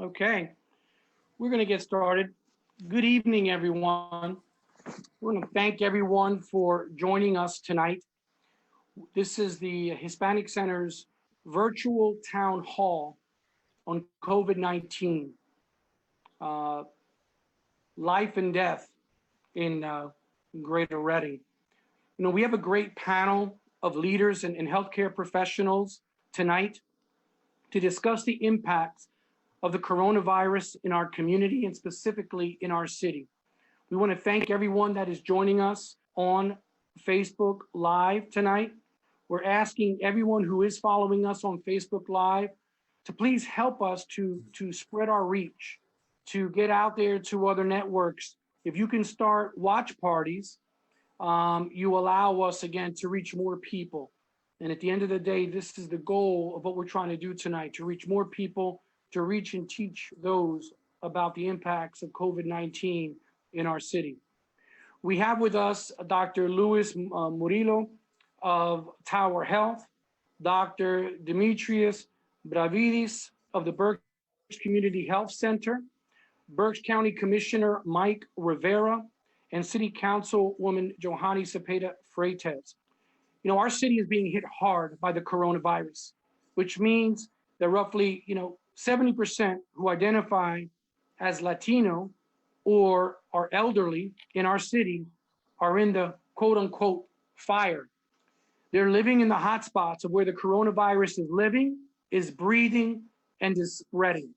Okay, we're going to get started. Good evening, everyone. We're going to thank everyone for joining us tonight. This is the Hispanic Center's virtual town hall on COVID-19, uh, life and death in Greater Reading. You know, we have a great panel of leaders and healthcare professionals tonight to discuss the impacts of the coronavirus in our community and specifically in our city. We want to thank everyone that is joining us on Facebook Live tonight. We're asking everyone who is following us on Facebook Live to please help us to spread our reach, to get out there to other networks. If you can start watch parties, you allow us again to reach more people. And at the end of the day, this is the goal of what we're trying to do tonight, to reach more people, to reach and teach those about the impacts of COVID-19 in our city. We have with us Dr. Luis Murillo of Tower Health, Dr. Demetrius Bravidis of the Berks Community Health Center, Berks County Commissioner Mike Rivera, and City Councilwoman Johanny Cepeda Freites. You know, our city is being hit hard by the coronavirus, which means that roughly, 70% who identify as Latino or are elderly in our city are in the quote unquote fire. They're living in the hot spots of where the coronavirus is living, is breathing, and is spreading.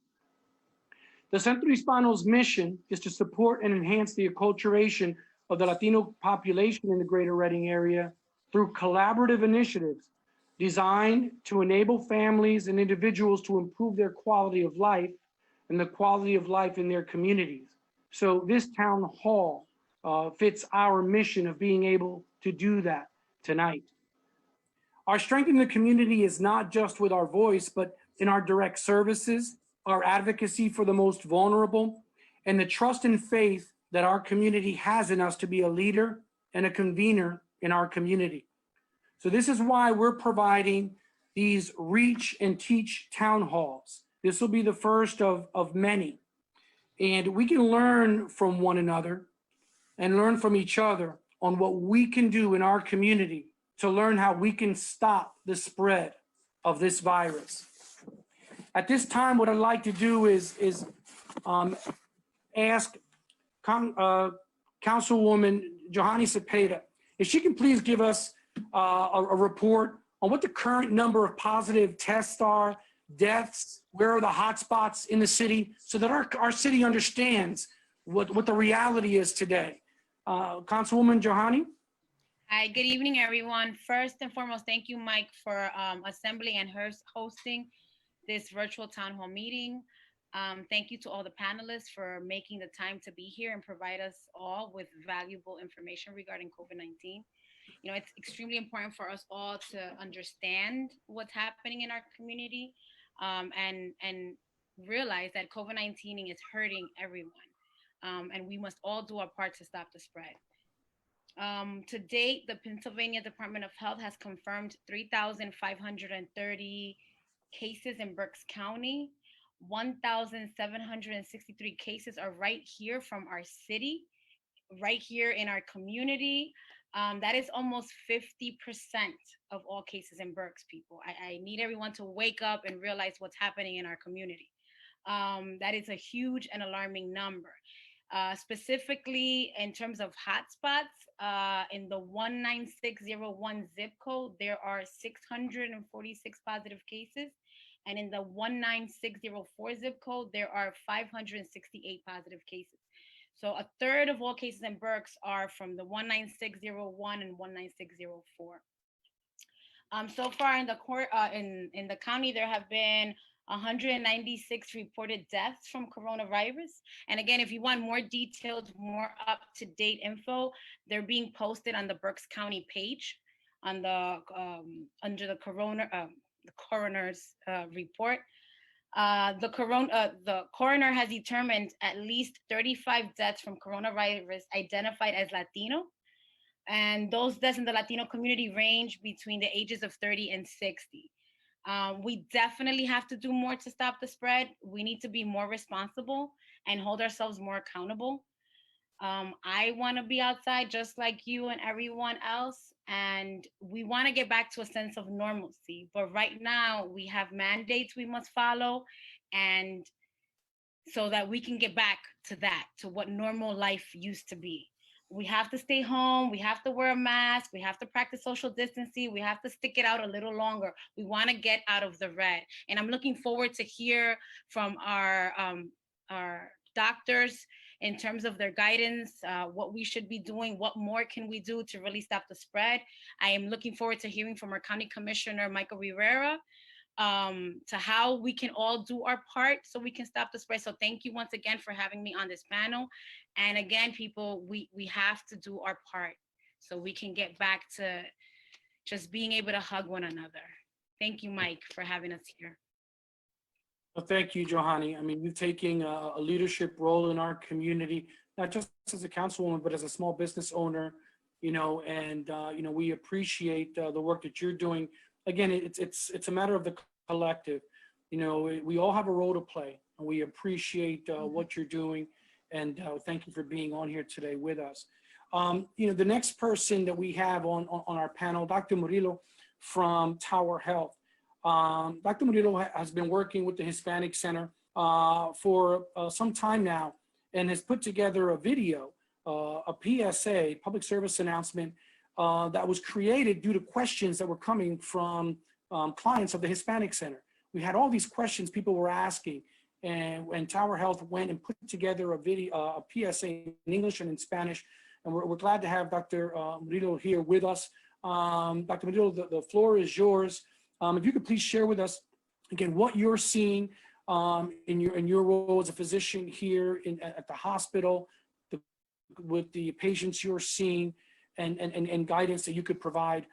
The Centro Hispano's mission is to support and enhance the acculturation of the Latino population in the Greater Reading area through collaborative initiatives designed to enable families and individuals to improve their quality of life and the quality of life in their communities. So this town hall fits our mission of being able to do that tonight. Our strength in the community is not just with our voice, but in our direct services, our advocacy for the most vulnerable, and the trust and faith that our community has in us to be a leader and a convener in our community. So this is why we're providing these Reach and Teach town halls. This will be the first of many. And we can learn from one another and learn from each other on what we can do in our community to learn how we can stop the spread of this virus. At this time, what I'd like to do is ask Councilwoman Johanny Cepeda if she can please give us a report on what the current number of positive tests are, deaths, where are the hot spots in the city, so that our city understands what the reality is today. Councilwoman Johanny? Hi, good evening, everyone. First and foremost, thank you, Mike, for assembling and hosting this virtual town hall meeting. Thank you to all the panelists for making the time to be here and provide us all with valuable information regarding COVID-19. You know, it's extremely important for us all to understand what's happening in our community and realize that COVID-19 is hurting everyone. And we must all do our part to stop the spread. To date, the Pennsylvania Department of Health has confirmed 3,530 cases in Berks County. 1,763 cases are right here from our city, right here in our community. That is almost 50% of all cases in Berks, people. I need everyone to wake up and realize what's happening in our community. That is a huge and alarming number. Specifically in terms of hotspots, in the 19601 zip code, there are 646 positive cases. And in the 19604 zip code, there are 568 positive cases. So a third of all cases in Berks are from the 19601 and 19604. So far in the in the county, there have been 196 reported deaths from coronavirus. And again, if you want more detailed, more up-to-date info, they're being posted on the Berks County page on the under the coroner's report. The coroner has determined at least 35 deaths from coronavirus identified as Latino. And those deaths in the Latino community range between the ages of 30 and 60. We definitely have to do more to stop the spread. We need to be more responsible and hold ourselves more accountable. I want to be outside just like you and everyone else. And we want to get back to a sense of normalcy. But right now, we have mandates we must follow. And so that we can get back to that, to what normal life used to be. We have to stay home. We have to wear a mask. We have to practice social distancing. We have to stick it out a little longer. We want to get out of the red. And I'm looking forward to hear from our doctors in terms of their guidance, what we should be doing, what more can we do to really stop the spread. I am looking forward to hearing from our County Commissioner, Michael Rivera, to how we can all do our part so we can stop the spread. So thank you once again for having me on this panel. And again, people, we have to do our part so we can get back to just being able to hug one another. Thank you, Mike, for having us here. Well, thank you, Johanny. I mean, you're taking a leadership role in our community, not just as a councilwoman, but as a small business owner, and we appreciate the work that you're doing. Again, it's a matter of the collective. We all have a role to play, and we appreciate what you're doing, and thank you for being on here today with us. The next person that we have on our panel, Dr. Murillo from Tower Health. Dr. Murillo has been working with the Hispanic Center for some time now, and has put together a video, a PSA, public service announcement, that was created due to questions that were coming from clients of the Hispanic Center. We had all these questions people were asking, and Tower Health went and put together a video, a PSA in English and in Spanish, and we're glad to have Dr. Murillo here with us. Dr. Murillo, the floor is yours. If you could please share with us, again, what you're seeing in your role as a physician here at the hospital, with the patients you're seeing, and guidance that you could provide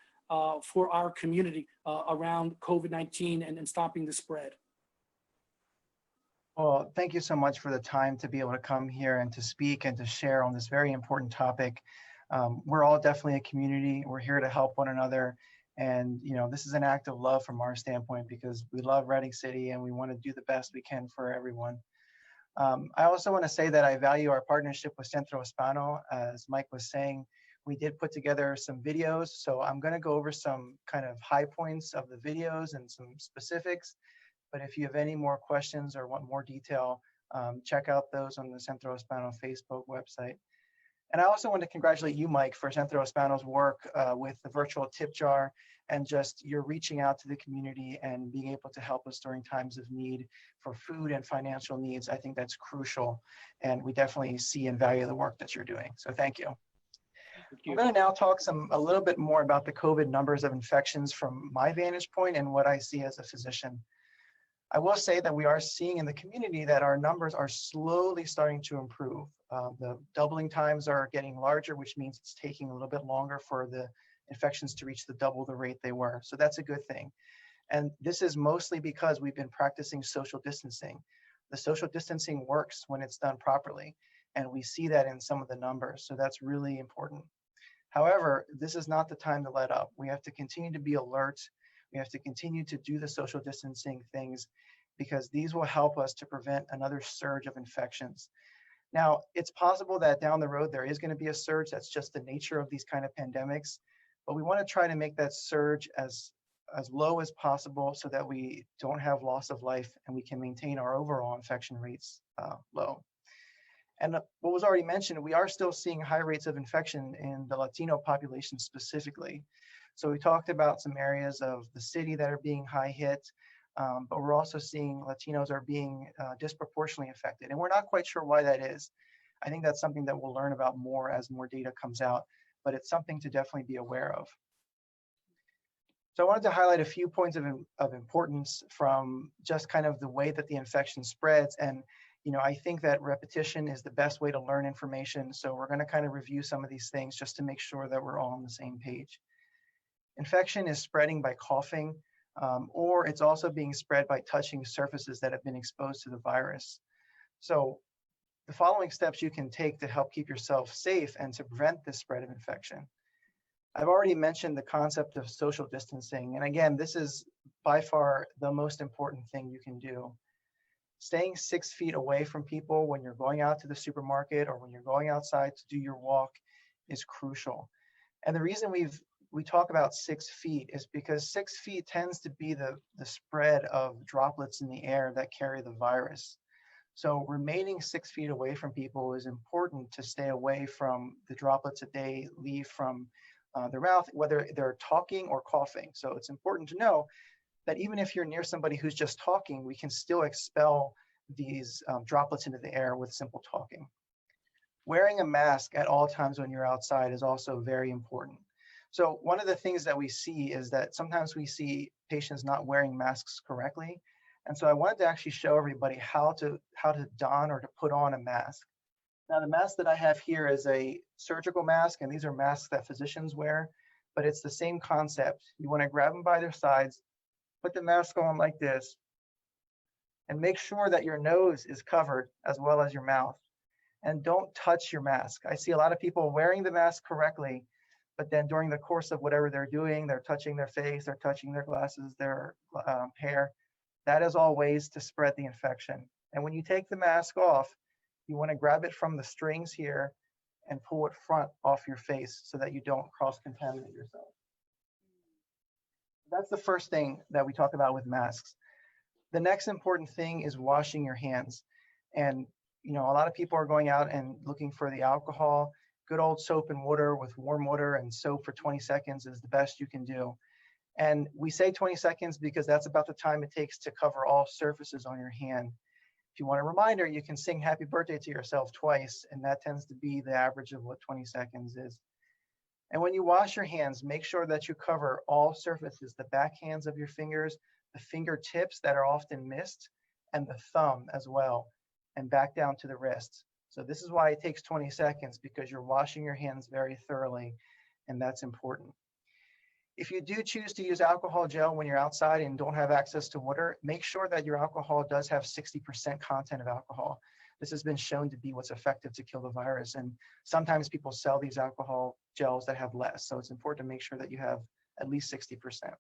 for our community around COVID-19 and stopping the spread. Well, thank you so much for the time to be able to come here and to speak and to share on this very important topic. We're all definitely a community. We're here to help one another. And, this is an act of love from our standpoint, because we love Reading City and we want to do the best we can for everyone. I also want to say that I value our partnership with Centro Hispano. As Mike was saying, we did put together some videos. So I'm going to go over some kind of high points of the videos and some specifics. But if you have any more questions or want more detail, check out those on the Centro Hispano Facebook website. And I also want to congratulate you, Mike, for Centro Hispano's work with the virtual tip jar, and just your reaching out to the community and being able to help us during times of need for food and financial needs. I think that's crucial, and we definitely see and value the work that you're doing. So thank you. I'm going to now talk a little bit more about the COVID numbers of infections from my vantage point and what I see as a physician. I will say that we are seeing in the community that our numbers are slowly starting to improve. The doubling times are getting larger, which means it's taking a little bit longer for the infections to reach double the rate they were. So that's a good thing. And this is mostly because we've been practicing social distancing. The social distancing works when it's done properly, and we see that in some of the numbers. So that's really important. However, this is not the time to let up. We have to continue to be alert. We have to continue to do the social distancing things, because these will help us to prevent another surge of infections. Now, it's possible that down the road there is going to be a surge. That's just the nature of these kind of pandemics. But we want to try to make that surge as low as possible so that we don't have loss of life and we can maintain our overall infection rates low. And what was already mentioned, we are still seeing high rates of infection in the Latino population specifically. So we talked about some areas of the city that are being high hit, but we're also seeing Latinos are being disproportionately affected. And we're not quite sure why that is. I think that's something that we'll learn about more as more data comes out, but it's something to definitely be aware of. So I wanted to highlight a few points of importance from just kind of the way that the infection spreads. And I think that repetition is the best way to learn information. So we're going to kind of review some of these things just to make sure that we're all on the same page. Infection is spreading by coughing, or it's also being spread by touching surfaces that have been exposed to the virus. So the following steps you can take to help keep yourself safe and to prevent the spread of infection. I've already mentioned the concept of social distancing. And again, this is by far the most important thing you can do. Staying 6 feet away from people when you're going out to the supermarket or when you're going outside to do your walk is crucial. And the reason we talk about 6 feet is because 6 feet tends to be the spread of droplets in the air that carry the virus. So remaining 6 feet away from people is important to stay away from the droplets that they leave from their mouth, whether they're talking or coughing. So it's important to know that even if you're near somebody who's just talking, we can still expel these droplets into the air with simple talking. Wearing a mask at all times when you're outside is also very important. So one of the things that we see is that sometimes we see patients not wearing masks correctly. And so I wanted to actually show everybody how to don or to put on a mask. Now the mask that I have here is a surgical mask, and these are masks that physicians wear, but it's the same concept. You want to grab them by their sides, put the mask on like this, and make sure that your nose is covered as well as your mouth. And don't touch your mask. I see a lot of people wearing the mask correctly, but then during the course of whatever they're doing, they're touching their face, they're touching their glasses, their hair. That is all ways to spread the infection. And when you take the mask off, you want to grab it from the strings here and pull it front off your face so that you don't cross-contaminate yourself. That's the first thing that we talk about with masks. The next important thing is washing your hands. And a lot of people are going out and looking for the alcohol. Good old soap and water with warm water and soap for 20 seconds is the best you can do. And we say 20 seconds because that's about the time it takes to cover all surfaces on your hand. If you want a reminder, you can sing happy birthday to yourself twice, and that tends to be the average of what 20 seconds is. And when you wash your hands, make sure that you cover all surfaces, the backhands of your fingers, the fingertips that are often missed, and the thumb as well, and back down to the wrists. So this is why it takes 20 seconds, because you're washing your hands very thoroughly, and that's important. If you do choose to use alcohol gel when you're outside and don't have access to water, make sure that your alcohol does have 60% content of alcohol. This has been shown to be what's effective to kill the virus. And sometimes people sell these alcohol gels that have less. So it's important to make sure that you have at least 60%.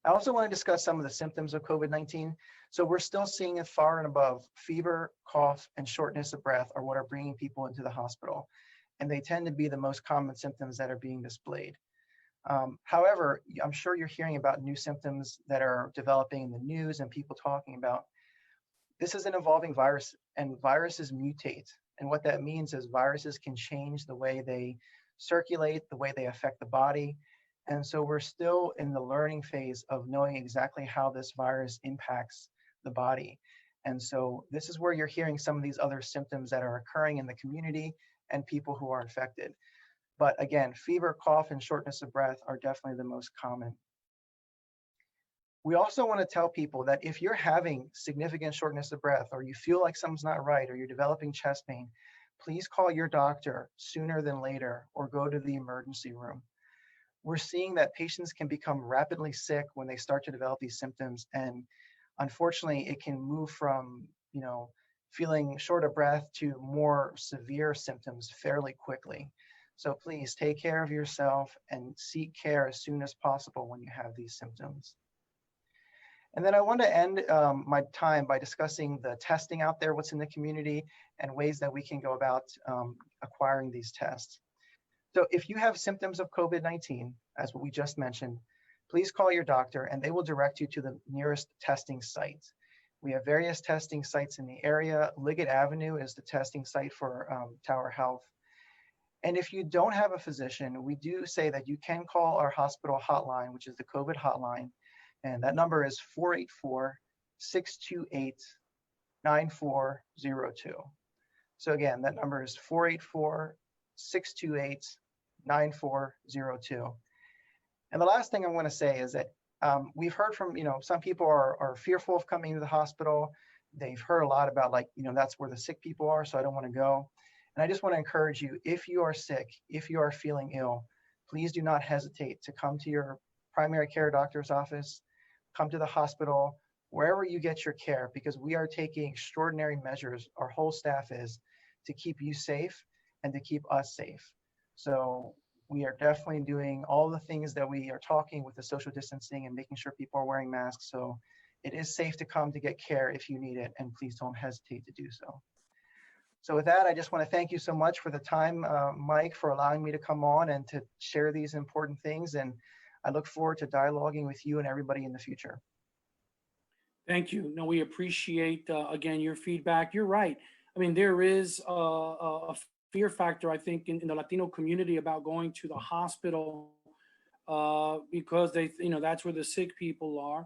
I also want to discuss some of the symptoms of COVID-19. So we're still seeing it far and above. Fever, cough, and shortness of breath are what are bringing people into the hospital. And they tend to be the most common symptoms that are being displayed. However, I'm sure you're hearing about new symptoms that are developing in the news and people talking about. This is an evolving virus, and viruses mutate. And what that means is viruses can change the way they circulate, the way they affect the body. And so we're still in the learning phase of knowing exactly how this virus impacts the body. And so this is where you're hearing some of these other symptoms that are occurring in the community and people who are infected. But again, fever, cough, and shortness of breath are definitely the most common. We also want to tell people that if you're having significant shortness of breath, or you feel like something's not right, or you're developing chest pain, please call your doctor sooner than later, or go to the emergency room. We're seeing that patients can become rapidly sick when they start to develop these symptoms. And unfortunately, it can move from, feeling short of breath to more severe symptoms fairly quickly. So please take care of yourself and seek care as soon as possible when you have these symptoms. And then I want to end my time by discussing the testing out there, what's in the community, and ways that we can go about acquiring these tests. So if you have symptoms of COVID-19, as what we just mentioned, please call your doctor and they will direct you to the nearest testing site. We have various testing sites in the area. Liggett Avenue is the testing site for Tower Health. And if you don't have a physician, we do say that you can call our hospital hotline, which is the COVID hotline. And that number is 484-628-9402. So again, that number is 484-628-9402. And the last thing I want to say is that we've heard from, some people are fearful of coming to the hospital. They've heard a lot about that's where the sick people are, so I don't want to go. And I just want to encourage you, if you are sick, if you are feeling ill, please do not hesitate to come to your primary care doctor's office, come to the hospital, wherever you get your care, because we are taking extraordinary measures, our whole staff is, to keep you safe and to keep us safe. So We are definitely doing all the things that we are talking with the social distancing and making sure people are wearing masks. So it is safe to come to get care if you need it, and please don't hesitate to do so. So with that, I just want to thank you so much for the time, Mike, for allowing me to come on and to share these important things. And I look forward to dialoguing with you and everybody in the future. Thank you. No, we appreciate, again, your feedback. You're right. I mean, there is a fear factor, I think, in the Latino community about going to the hospital because that's where the sick people are.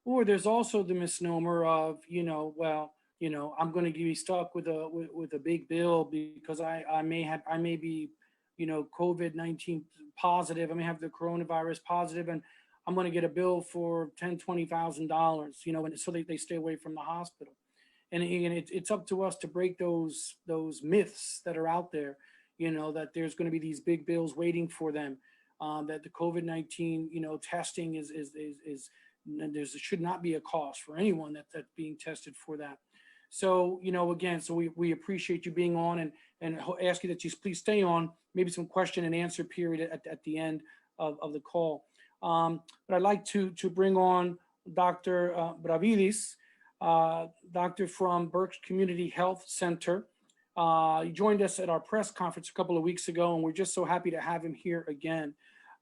Or there's also the misnomer of, well, I'm going to be stuck with a big bill because I may be, COVID-19 positive. I may have the coronavirus positive, and I'm going to get a bill for $10,000, $20,000, and so they stay away from the hospital. And again, it's up to us to break those myths that are out there, that there's going to be these big bills waiting for them, that the COVID-19, testing is there should not be a cost for anyone that's being tested for that. So, again, so we appreciate you being on and ask you that you please stay on, maybe some question and answer period at the end of the call. But I'd like to bring on Dr. Bravidis, doctor from Berks Community Health Center. He joined us at our press conference a couple of weeks ago, and we're just so happy to have him here again.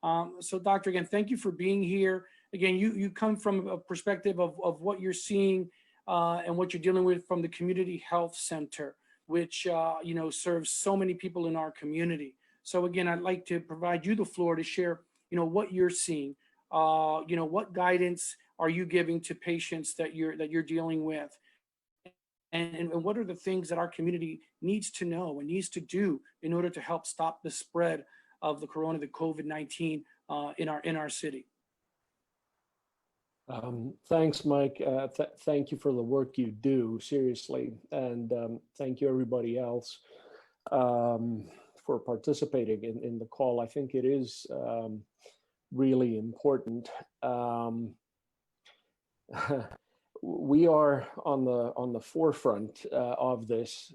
So doctor, again, thank you for being here. Again, you come from a perspective of what you're seeing and what you're dealing with from the Community Health Center, which serves so many people in our community. So again, I'd like to provide you the floor to share, what you're seeing. What guidance are you giving to patients that you're dealing with, and what are the things that our community needs to know and needs to do in order to help stop the spread of the COVID-19 in our city? Thanks, Mike. Thank you for the work you do, seriously. And thank you, everybody else, for participating in the call. I think it is really important. We are on the forefront of this,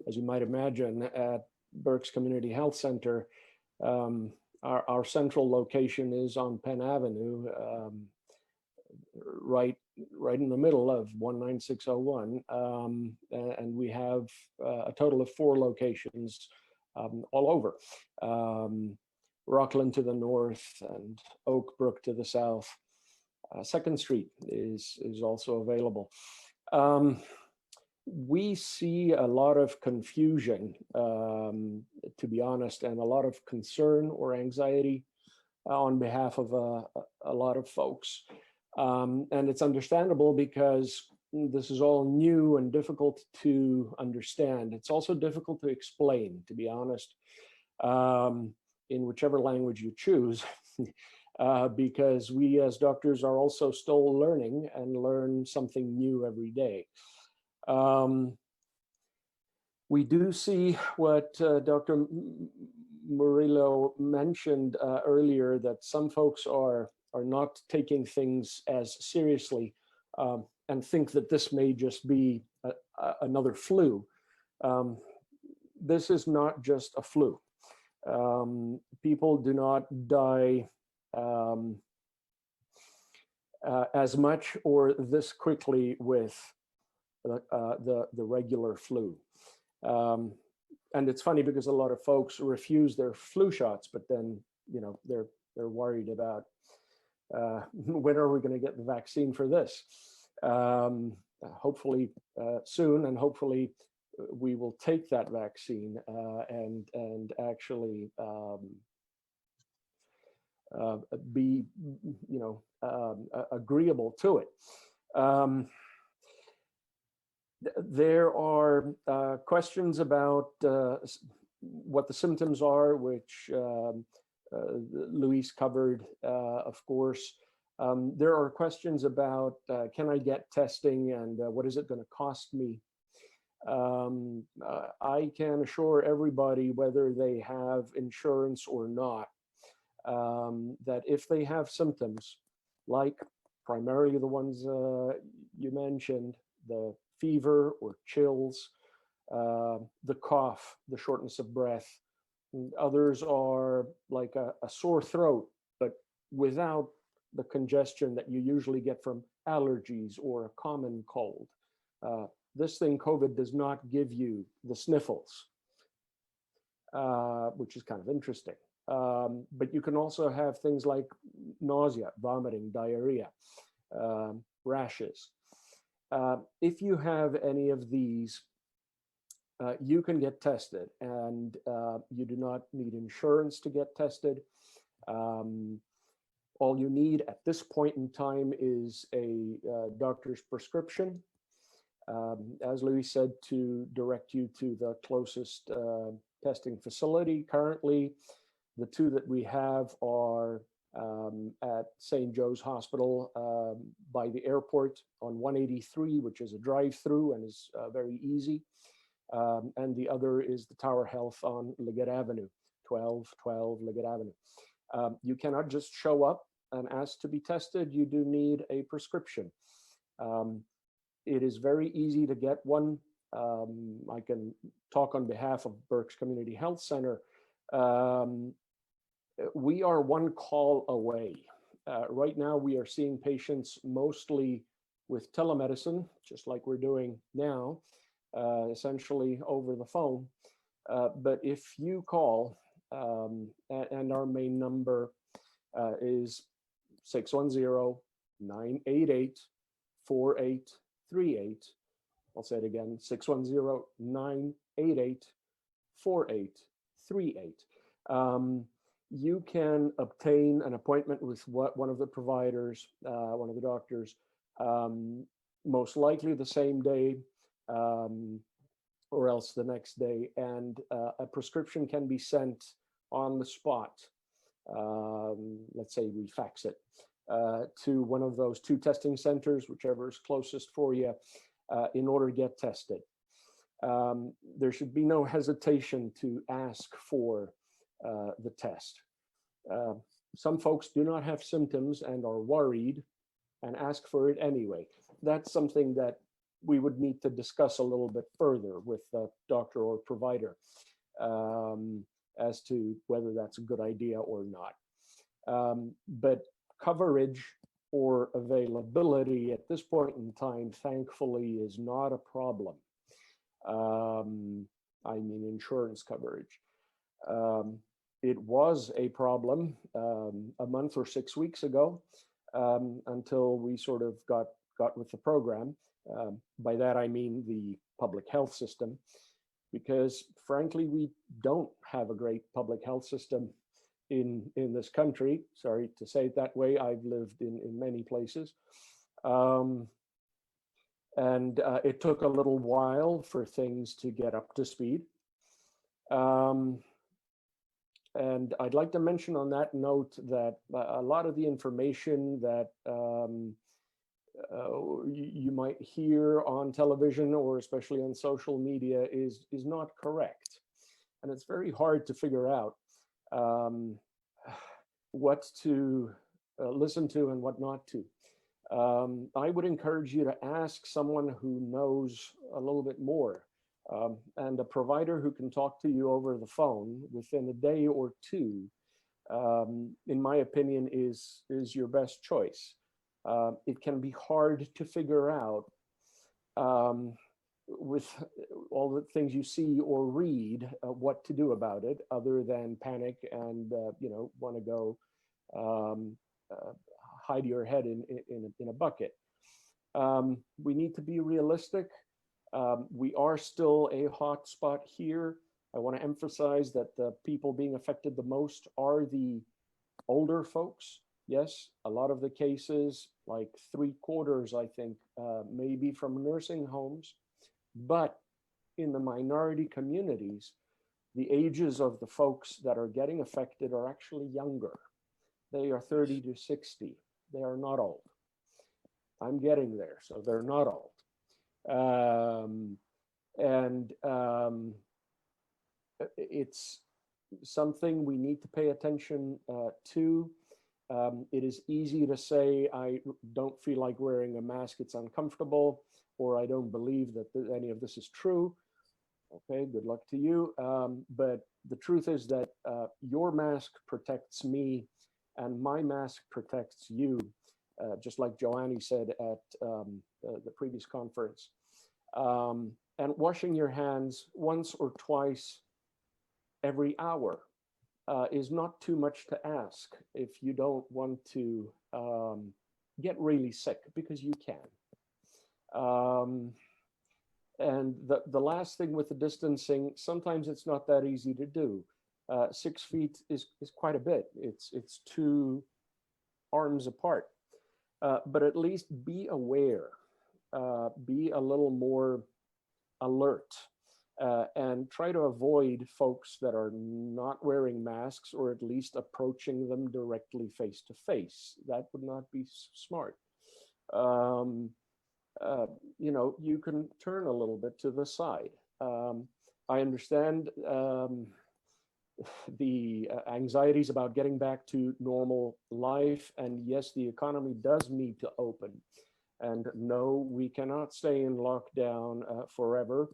as you might imagine, at Berks Community Health Center. Our central location is on Penn Avenue, right in the middle of 19601, and we have a total of 4 locations all over. Rockland to the north and Oak Brook to the south. 2nd Street is also available. We see a lot of confusion, to be honest, and a lot of concern or anxiety on behalf of a lot of folks. And it's understandable because this is all new and difficult to understand. It's also difficult to explain, to be honest, in whichever language you choose, because we as doctors are also still learning and learn something new every day. We do see what Dr. Murillo mentioned earlier, that some folks are not taking things as seriously and think that this may just be another flu. This is not just a flu. People do not die as much or this quickly with the regular flu. And it's funny because a lot of folks refuse their flu shots, but then they're worried about when are we going to get the vaccine for this? Hopefully soon, and hopefully we will take that vaccine and actually be agreeable to it. There are questions about what the symptoms are, which Luis covered, of course. There are questions about, can I get testing, and what is it going to cost me? I can assure everybody, whether they have insurance or not, that if they have symptoms, like primarily the ones you mentioned, the fever or chills, the cough, the shortness of breath, And others are like a sore throat, but without the congestion that you usually get from allergies or a common cold. This thing, COVID, does not give you the sniffles, which is kind of interesting. But you can also have things like nausea, vomiting, diarrhea, rashes. If you have any of these, you can get tested, and you do not need insurance to get tested. All you need at this point in time is a doctor's prescription, as Louis said, to direct you to the closest testing facility. Currently, the two that we have are at St. Joe's Hospital by the airport on 183, which is a drive-through and is very easy. And the other is the Tower Health on Liggett Avenue, 1212 Liggett Avenue. You cannot just show up and ask to be tested. You do need a prescription. It is very easy to get one. I can talk on behalf of Berks Community Health Center. We are one call away. Right now, we are seeing patients mostly with telemedicine, just like we're doing now, essentially over the phone. But if you call, and our main number is 610-988-4838. I'll say it again, 610-988-4838. You can obtain an appointment with one of the providers, one of the doctors, most likely the same day, or else the next day, and a prescription can be sent on the spot. Let's say we fax it to one of those two testing centers, whichever is closest for you, in order to get tested. There should be no hesitation to ask for the test. Some folks do not have symptoms and are worried and ask for it anyway. That's something that we would need to discuss a little bit further with the doctor or provider as to whether that's a good idea or not. But coverage or availability at this point in time, thankfully, is not a problem. I mean, insurance coverage. It was a problem a month or 6 weeks ago until we sort of got with the program. By that, I mean the public health system, because frankly, we don't have a great public health system in this country. Sorry to say it that way. I've lived in many places. And it took a little while for things to get up to speed. And I'd like to mention on that note that a lot of the information that you might hear on television or especially on social media is not correct. And it's very hard to figure out what to listen to and what not to. I would encourage you to ask someone who knows a little bit more, and a provider who can talk to you over the phone within a day or two, in my opinion, is your best choice. It can be hard to figure out with all the things you see or read what to do about it, other than panic and want to go hide your head in a bucket. We need to be realistic. We are still a hot spot here. I want to emphasize that the people being affected the most are the older folks. Yes, a lot of the cases, like 3/4, I think, may be from nursing homes. But in the minority communities, the ages of the folks that are getting affected are actually younger. They are 30 to 60. They are not old. I'm getting there, so they're not old. It's something we need to pay attention to. It is easy to say, I don't feel like wearing a mask, it's uncomfortable, or I don't believe that any of this is true. Okay, good luck to you. But the truth is that your mask protects me and my mask protects you, just like Joanne said at the previous conference. And washing your hands once or twice every hour is not too much to ask if you don't want to get really sick, because you can. And the last thing with the distancing, sometimes it's not that easy to do. 6 feet is quite a bit. It's 2 arms apart. But at least be aware, be a little more alert, and try to avoid folks that are not wearing masks, or at least approaching them directly face to face. That would not be smart. You know, you can turn a little bit to the side. I understand the anxieties about getting back to normal life. And yes, the economy does need to open. And no, we cannot stay in lockdown forever.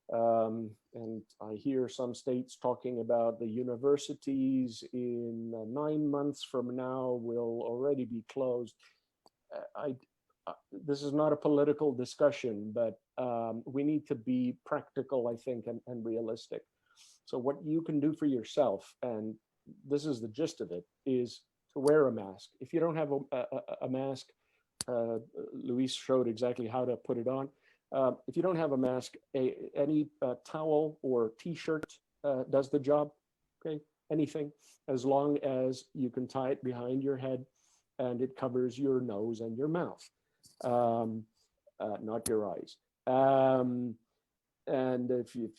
And I hear some states talking about the universities in 9 months from now will already be closed. This is not a political discussion, but we need to be practical, I think, and realistic. So what you can do for yourself, and this is the gist of it, is to wear a mask. If you don't have a mask, Luis showed exactly how to put it on. If you don't have a mask, any towel or t-shirt does the job, okay? Anything, as long as you can tie it behind your head and it covers your nose and your mouth, not your eyes. And if you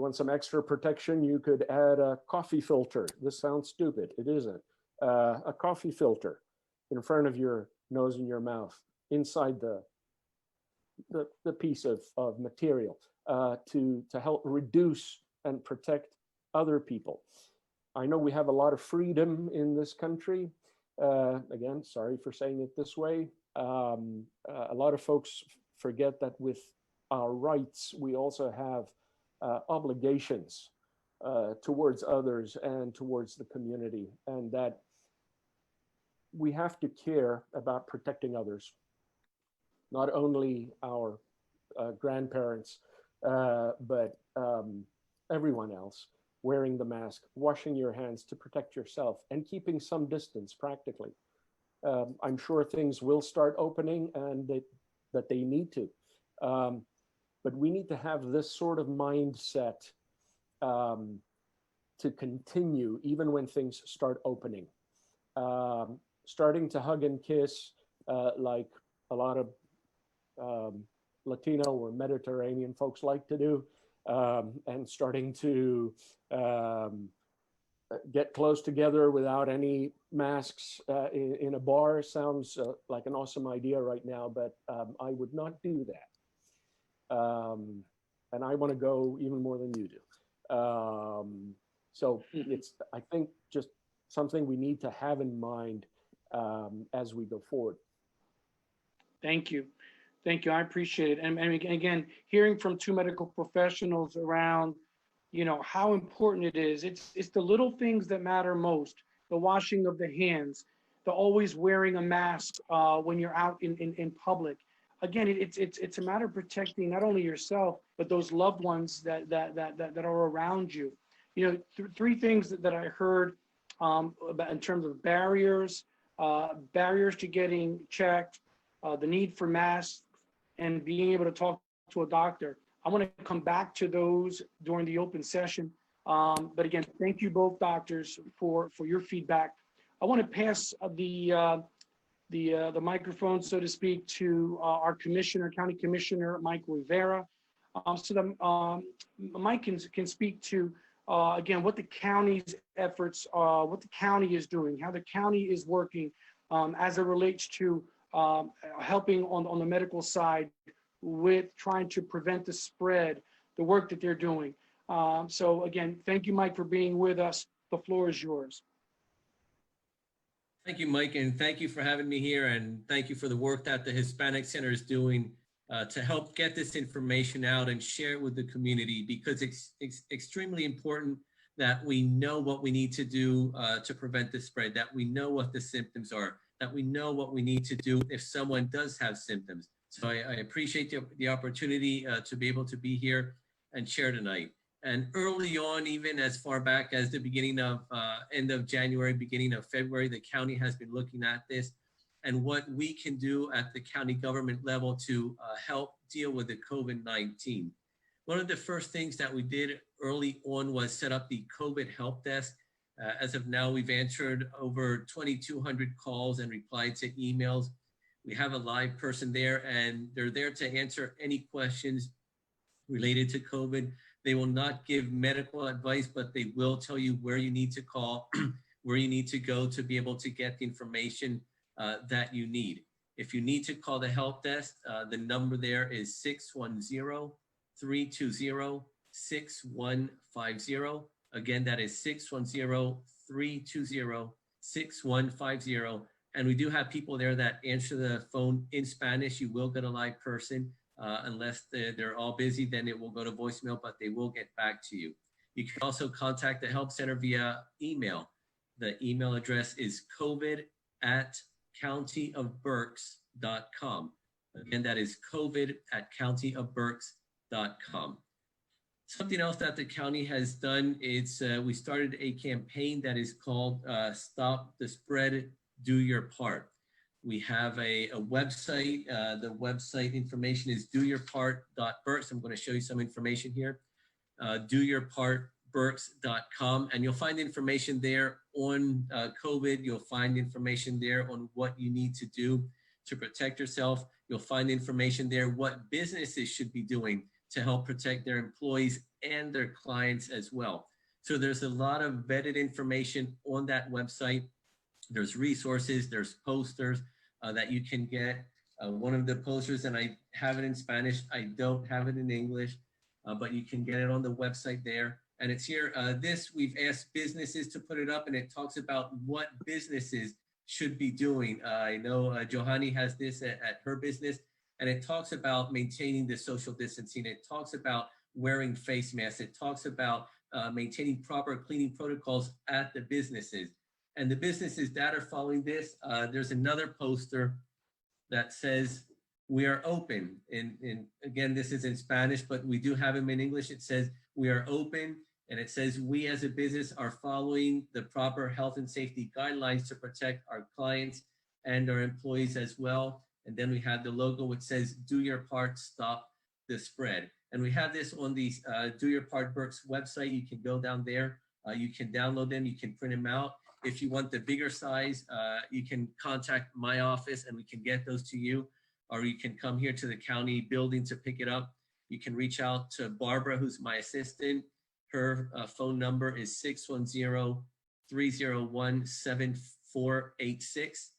want some extra protection, you could add a coffee filter. This sounds stupid, it isn't. A coffee filter in front of your nose and your mouth, inside the piece of material, to help reduce and protect other people. I know we have a lot of freedom in this country. Again, sorry for saying it this way. A lot of folks forget that with our rights, we also have obligations towards others and towards the community, and that we have to care about protecting others, not only our grandparents, but everyone else. Wearing the mask, washing your hands to protect yourself, and keeping some distance practically. I'm sure things will start opening, and that they need to. But we need to have this sort of mindset to continue even when things start opening. Starting to hug and kiss like a lot of Latino or Mediterranean folks like to do, and starting to get close together without any masks in a bar sounds like an awesome idea right now, but I would not do that. And I want to go even more than you do. So it's, I think, just something we need to have in mind as we go forward. Thank you. Thank you. I appreciate it. And again, hearing from 2 medical professionals around, how important it is. It's the little things that matter most. The washing of the hands, the always wearing a mask when you're out in public. Again, it's a matter of protecting not only yourself, but those loved ones that are around you. 3 things that I heard about in terms of barriers to getting checked, the need for masks, and being able to talk to a doctor. I want to come back to those during the open session. But again, thank you both doctors for your feedback. I want to pass the microphone, so to speak, to our commissioner, County Commissioner Mike Rivera, so that Mike can speak to again what the county's efforts are, what the county is doing, how the county is working as it relates to helping on the medical side with trying to prevent the spread, the work that they're doing. So again, thank you, Mike, for being with us. The floor is yours. Thank you, Mike, and thank you for having me here, and thank you for the work that the Hispanic Center is doing to help get this information out and share it with the community, because it's extremely important that we know what we need to do to prevent the spread, that we know what the symptoms are, that we know what we need to do if someone does have symptoms. So I appreciate the opportunity to be able to be here and share tonight. And early on, even as far back as the beginning of end of January, beginning of February, the county has been looking at this and what we can do at the county government level to help deal with the COVID-19. One of the first things that we did early on was set up the COVID help desk. As of now, we've answered over 2,200 calls and replied to emails. We have a live person there, and they're there to answer any questions related to COVID. They will not give medical advice, but they will tell you where you need to call, where you need to go to be able to get the information that you need. If you need to call the help desk, the number there is 610-320-6150. Again, that is 610-320-6150. And we do have people there that answer the phone in Spanish. You will get a live person. Unless they're all busy, then it will go to voicemail, but they will get back to you. You can also contact the Help Center via email. The email address is covid@countyofberks.com. Again, that is covid@countyofberks.com. Something else that the county has done is we started a campaign that is called Stop the Spread, Do Your Part. We have a website. The website information is doyourpart.berks. I'm going to show you some information here. Doyourpartberks.com, and you'll find information there on COVID. You'll find information there on what you need to do to protect yourself. You'll find information there what businesses should be doing to help protect their employees and their clients as well. So there's a lot of vetted information on that website. There's resources, there's posters that you can get. One of the posters, and I have it in Spanish, I don't have it in English, but you can get it on the website there. And it's here, we've asked businesses to put it up, and it talks about what businesses should be doing. I know Johanny has this at her business, and it talks about maintaining the social distancing. It talks about wearing face masks. It talks about maintaining proper cleaning protocols at the businesses. And the businesses that are following this, there's another poster that says, we are open. And again, this is in Spanish, but we do have them in English. It says, we are open. And it says, we as a business are following the proper health and safety guidelines to protect our clients and our employees as well. And then we have the logo which says, do your part, stop the spread. And we have this on the Do Your Part Berks website. You can go down there. You can download them. You can print them out. If you want the bigger size, you can contact my office and we can get those to you, or you can come here to the county building to pick it up. You can reach out to Barbara, who's my assistant. Her phone number is 610-301-7486.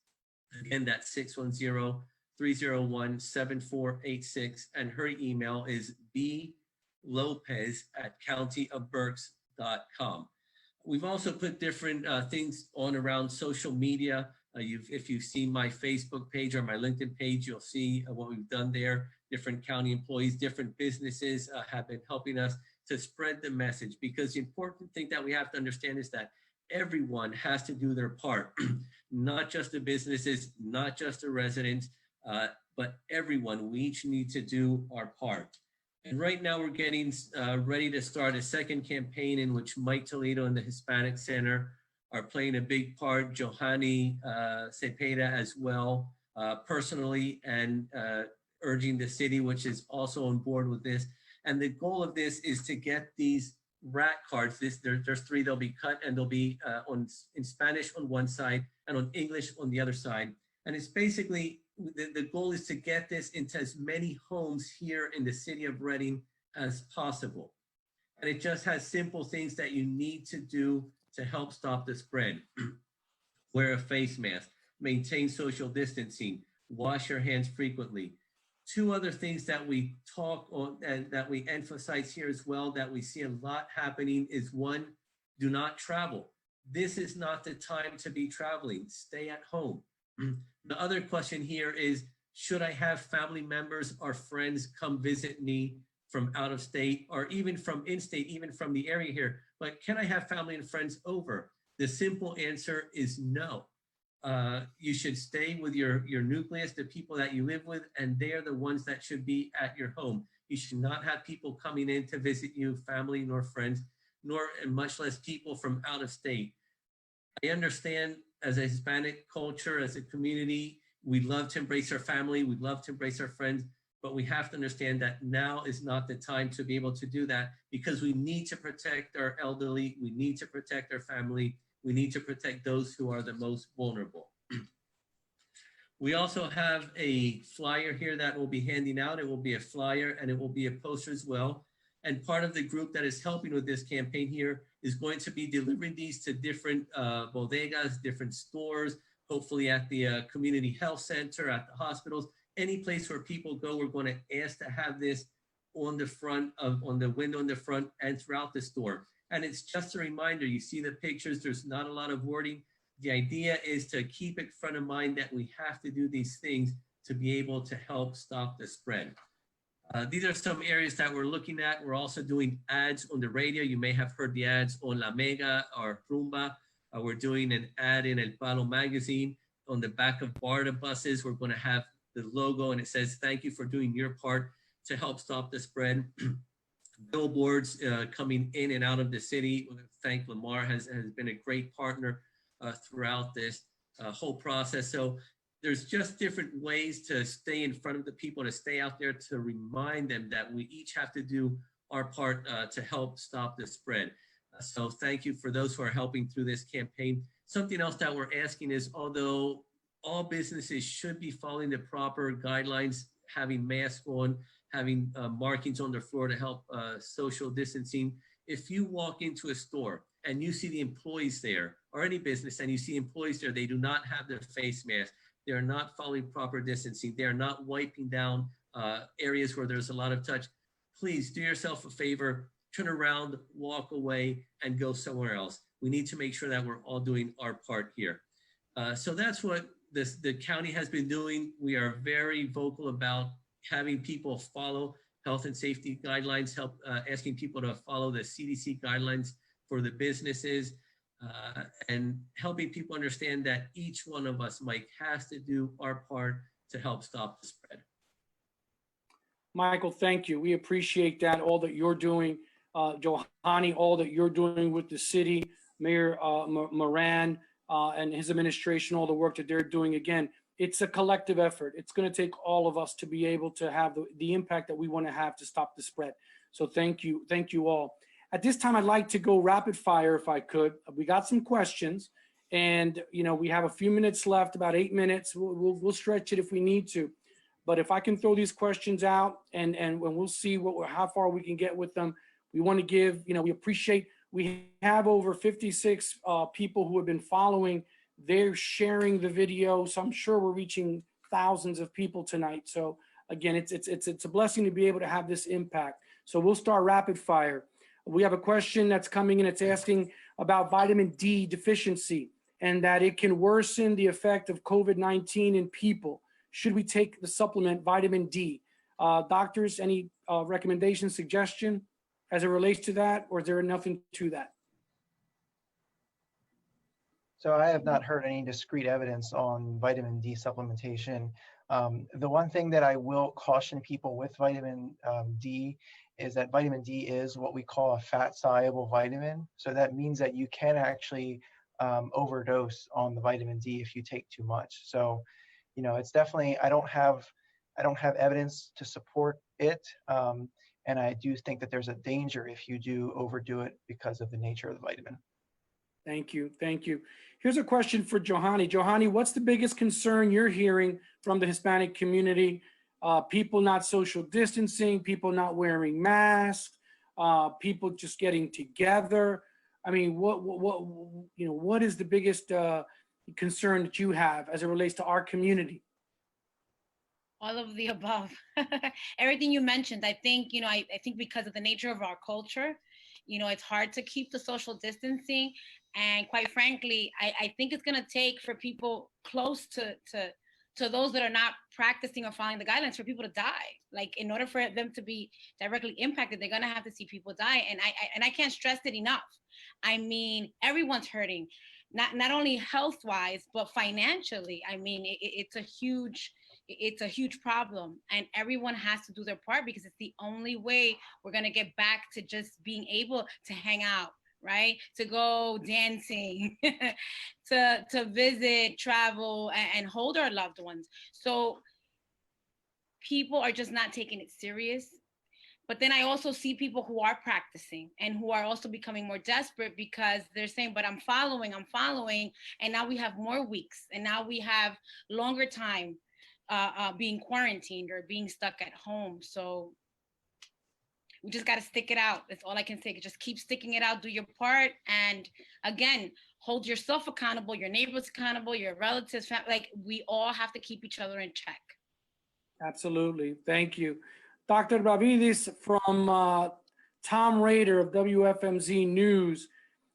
Again, that's 610-301-7486. And her email is blopez@countyofberks.com. We've also put different things on around social media. If you've seen my Facebook page or my LinkedIn page, you'll see what we've done there. Different county employees, different businesses have been helping us to spread the message, because the important thing that we have to understand is that everyone has to do their part, not just the businesses, not just the residents, but everyone. We each need to do our part. And right now we're getting ready to start a second campaign in which Mike Toledo and the Hispanic Center are playing a big part, Johanny Cepeda as well, personally, and urging the city, which is also on board with this. And the goal of this is to get these rat cards. There's three, they'll be cut and they'll be in Spanish on one side and on English on the other side. And it's basically, the goal is to get this into as many homes here in the city of Reading as possible. And it just has simple things that you need to do to help stop the spread. Wear a face mask, maintain social distancing, wash your hands frequently. Two other things that we talk on and that we emphasize here as well, that we see a lot happening, is one, do not travel. This is not the time to be traveling. Stay at home. The other question here is, should I have family members or friends come visit me from out of state or even from in-state, even from the area here? but can I have family and friends over? The simple answer is no. You should stay with your nucleus, the people that you live with, and they're the ones that should be at your home. You should not have people coming in to visit you, family nor friends, nor and much less people from out of state. I understand as a Hispanic culture, as a community, we love to embrace our family, we love to embrace our friends, but we have to understand that now is not the time to be able to do that, because we need to protect our elderly, we need to protect our family, we need to protect those who are the most vulnerable. We also have a flyer here that we'll be handing out. It will be a flyer and it will be a poster as well. And part of the group that is helping with this campaign here is going to be delivering these to different bodegas, different stores, hopefully at the community health center, at the hospitals, any place where people go. We're going to ask to have this on the front of, on the window in the front and throughout the store. And it's just a reminder, you see the pictures, there's not a lot of wording. The idea is to keep it front of mind that we have to do these things to be able to help stop the spread. These are some areas that we're looking at. We're also doing ads on the radio. You may have heard the ads on La Mega or Rumba. We're doing an ad in El Palo magazine. On the back of BARDA buses, we're going to have the logo and it says, "Thank you for doing your part to help stop the spread." Billboards coming in and out of the city. Thank Lamar has been a great partner throughout this whole process. So there's just different ways to stay in front of the people, to stay out there, to remind them that we each have to do our part to help stop the spread. So thank you for those who are helping through this campaign. Something else that we're asking is, although all businesses should be following the proper guidelines, having masks on, having markings on the floor to help social distancing, if you walk into a store and you see the employees there, or any business, and you see employees there, they do not have their face mask, they're not following proper distancing, they're not wiping down areas where there's a lot of touch, please do yourself a favor, turn around, walk away, and go somewhere else. We need to make sure that we're all doing our part here. So that's what the county has been doing. We are very vocal about having people follow health and safety guidelines, asking people to follow the CDC guidelines for the businesses, and helping people understand that each one of us, Mike, has to do our part to help stop the spread. Michael, thank you. We appreciate that, all that you're doing. Johanny, all that you're doing with the city, Mayor Moran and his administration, all the work that they're doing. Again, it's a collective effort. It's going to take all of us to be able to have the impact that we want to have to stop the spread. So thank you all. At this time, I'd like to go rapid fire if I could. We got some questions, and we have a few minutes left, about 8 minutes. We'll stretch it if we need to. But if I can throw these questions out, and we'll see how far we can get with them. We want to give, we appreciate, we have over 56 people who have been following. They're sharing the video, so I'm sure we're reaching thousands of people tonight. So again, it's a blessing to be able to have this impact. So we'll start rapid fire. We have a question that's coming in. It's asking about vitamin D deficiency and that it can worsen the effect of COVID-19 in people. Should we take the supplement vitamin D? Doctors, any recommendation, suggestion as it relates to that, or is there nothing to that? So I have not heard any discrete evidence on vitamin D supplementation. The one thing that I will caution people with vitamin D is that vitamin D is what we call a fat soluble vitamin. So that means that you can actually overdose on the vitamin D if you take too much. So, it's definitely, I don't have evidence to support it. And I do think that there's a danger if you do overdo it because of the nature of the vitamin. Thank you. Here's a question for Johanny. Johanny, what's the biggest concern you're hearing from the Hispanic community? People not social distancing, people not wearing masks, people just getting together. I mean, what is the biggest concern that you have as it relates to our community? All of the above. Everything you mentioned. I think, I think because of the nature of our culture, it's hard to keep the social distancing. And quite frankly, I think it's going to take for people close to those that are not practicing or following the guidelines for people to die. Like, in order for them to be directly impacted, they're going to have to see people die. And I can't stress it enough. I mean, everyone's hurting, not only health wise, but financially. I mean, it's a huge problem, and everyone has to do their part because it's the only way we're going to get back to just being able to hang out, right? To go dancing, to visit, travel, and hold our loved ones. So people are just not taking it serious. But then I also see people who are practicing and who are also becoming more desperate because they're saying, but I'm following. And now we have more weeks, and now we have longer time being quarantined or being stuck at home. So we just got to stick it out. That's all I can say. Just keep sticking it out, do your part. And again, hold yourself accountable, your neighbors accountable, your relatives, like we all have to keep each other in check. Absolutely. Thank you. Dr. Ravidis from Tom Rader of WFMZ News.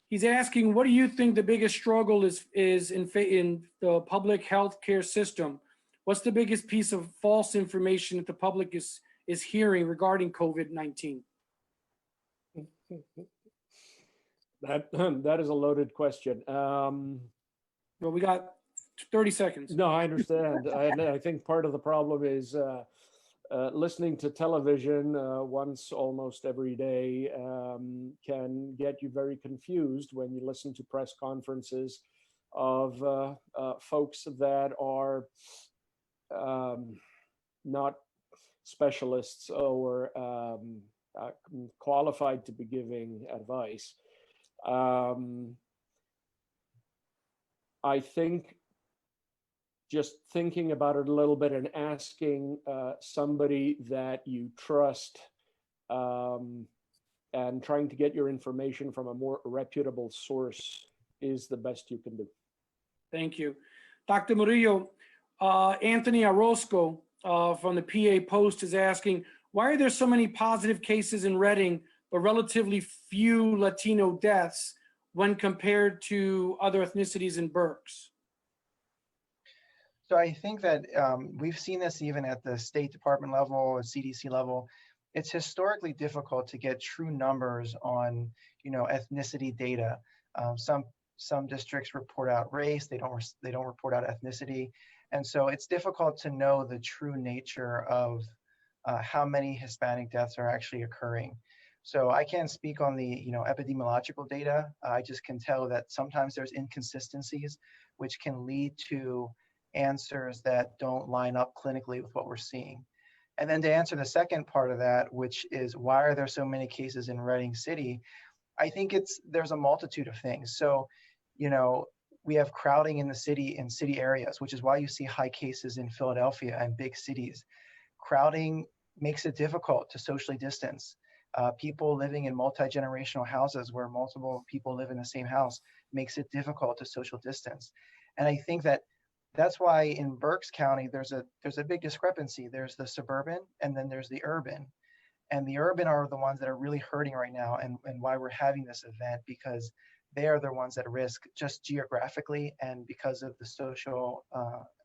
He's asking, what do you think the biggest struggle is in the public health care system? What's the biggest piece of false information that the public is hearing regarding COVID-19? That is a loaded question. Well, we got 30 seconds. No, I understand. I think part of the problem is listening to television once almost every day can get you very confused when you listen to press conferences of folks that are not specialists or qualified to be giving advice. I think just thinking about it a little bit and asking somebody that you trust and trying to get your information from a more reputable source is the best you can do. Thank you. Dr. Murillo, Anthony Orozco from the PA Post is asking, why are there so many positive cases in Reading, but relatively few Latino deaths when compared to other ethnicities in Berks? So I think that we've seen this even at the State Department level or CDC level. It's historically difficult to get true numbers on, ethnicity data. Some districts report out race, they don't report out ethnicity, and so it's difficult to know the true nature of how many Hispanic deaths are actually occurring. So I can't speak on the epidemiological data. I just can tell that sometimes there's inconsistencies, which can lead to answers that don't line up clinically with what we're seeing. And then to answer the second part of that, which is why are there so many cases in Reading City? I think there's a multitude of things. So, we have crowding in the city, in city areas, which is why you see high cases in Philadelphia and big cities. Crowding makes it difficult to socially distance. People living in multi-generational houses where multiple people live in the same house makes it difficult to social distance. And I think that's why in Berks County, there's a big discrepancy. There's the suburban and then there's the urban. And the urban are the ones that are really hurting right now and why we're having this event, because they are the ones at risk just geographically and because of the social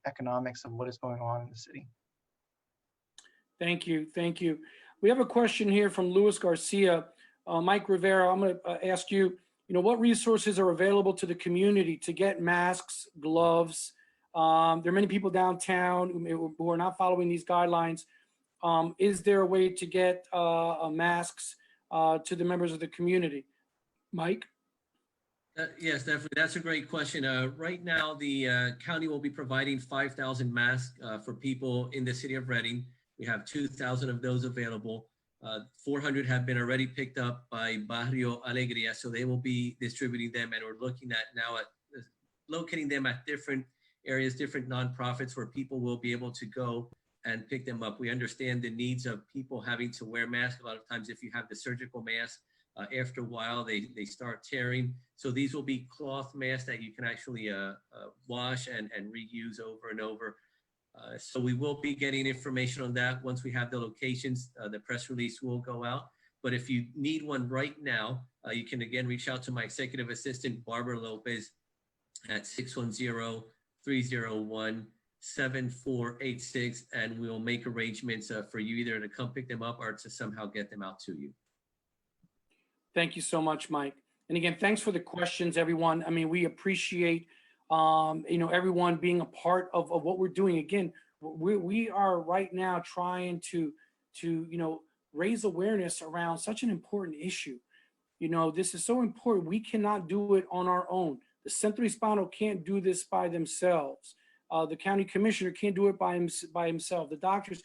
economics of what is going on in the city. Thank you. Thank you. We have a question here from Luis Garcia. Mike Rivera, I'm going to ask you, what resources are available to the community to get masks, gloves? There are many people downtown who are not following these guidelines. Is there a way to get masks to the members of the community? Mike? Yes, definitely. That's a great question. Right now, the county will be providing 5,000 masks for people in the city of Reading. We have 2,000 of those available. 400 have been already picked up by Barrio Alegría, so they will be distributing them, and we're looking at now at locating them at different areas, different nonprofits where people will be able to go and pick them up. We understand the needs of people having to wear masks. A lot of times if you have the surgical mask, after a while they start tearing. So these will be cloth masks that you can actually wash and reuse over and over. So we will be getting information on that once we have the locations. The press release will go out. But if you need one right now, you can again reach out to my executive assistant, Barbara Lopez, at 610-301-7486, and we'll make arrangements for you either to come pick them up or to somehow get them out to you. Thank you so much, Mike. And again, thanks for the questions, everyone. I mean, we appreciate, everyone being a part of what we're doing. Again, we are right now trying to raise awareness around such an important issue. This is so important. We cannot do it on our own. The Centro Hispano can't do this by themselves. The county commissioner can't do it by himself. The doctors,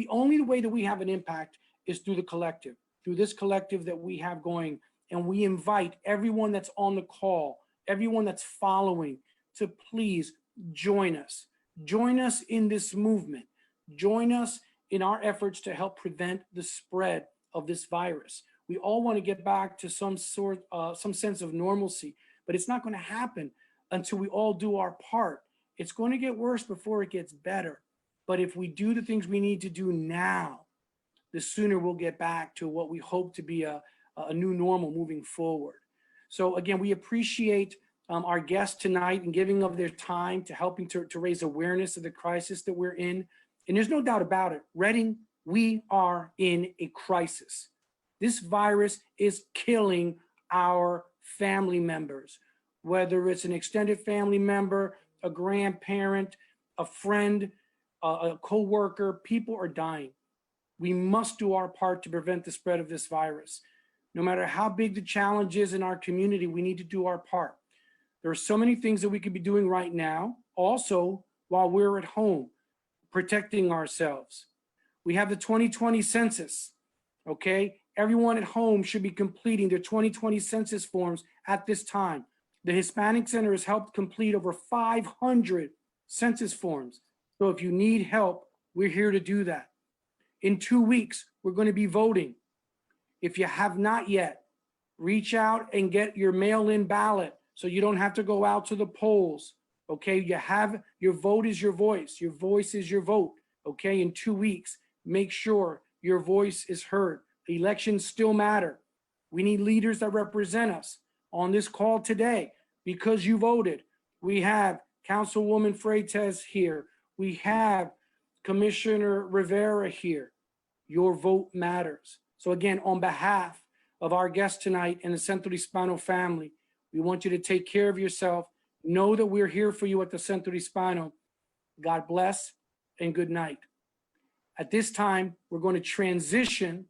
only the way that we have an impact is through the collective, through this collective that we have going. And we invite everyone that's on the call, everyone that's following, to please join us. Join us in this movement. Join us in our efforts to help prevent the spread of this virus. We all want to get back to some sense of normalcy, but it's not going to happen until we all do our part. It's going to get worse before it gets better. But if we do the things we need to do now, the sooner we'll get back to what we hope to be a new normal moving forward. So again, we appreciate our guests tonight and giving of their time to helping to raise awareness of the crisis that we're in. And there's no doubt about it, Reading, we are in a crisis. This virus is killing our family members, whether it's an extended family member, a grandparent, a friend, a coworker. People are dying. We must do our part to prevent the spread of this virus. No matter how big the challenge is in our community, we need to do our part. There are so many things that we could be doing right now, also while we're at home, protecting ourselves. We have the 2020 census, okay? Everyone at home should be completing their 2020 census forms at this time. The Hispanic Center has helped complete over 500 census forms. So if you need help, we're here to do that. In 2 weeks, we're going to be voting. If you have not yet, reach out and get your mail-in ballot so you don't have to go out to the polls. Okay, your vote is your voice. Your voice is your vote. Okay, in 2 weeks, make sure your voice is heard. Elections still matter. We need leaders that represent us. On this call today, because you voted, we have Councilwoman Freites here. We have Commissioner Rivera here. Your vote matters. So again, on behalf of our guest tonight and the Centro Hispano family, we want you to take care of yourself. Know that we're here for you at the Centro Hispano. God bless and good night. At this time, we're going to transition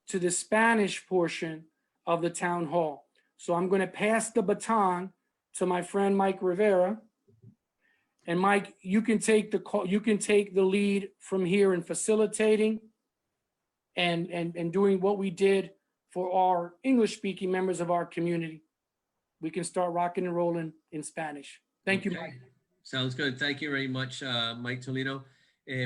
to the Spanish portion of the town hall. So I'm going to pass the baton to my friend Mike Rivera. And Mike, you can take the call, you can take the lead from here in facilitating and doing what we did for our English-speaking members of our community. We can start rocking and rolling in Spanish. Thank you, Mike. Sounds good. Thank you very much, Mike Toledo.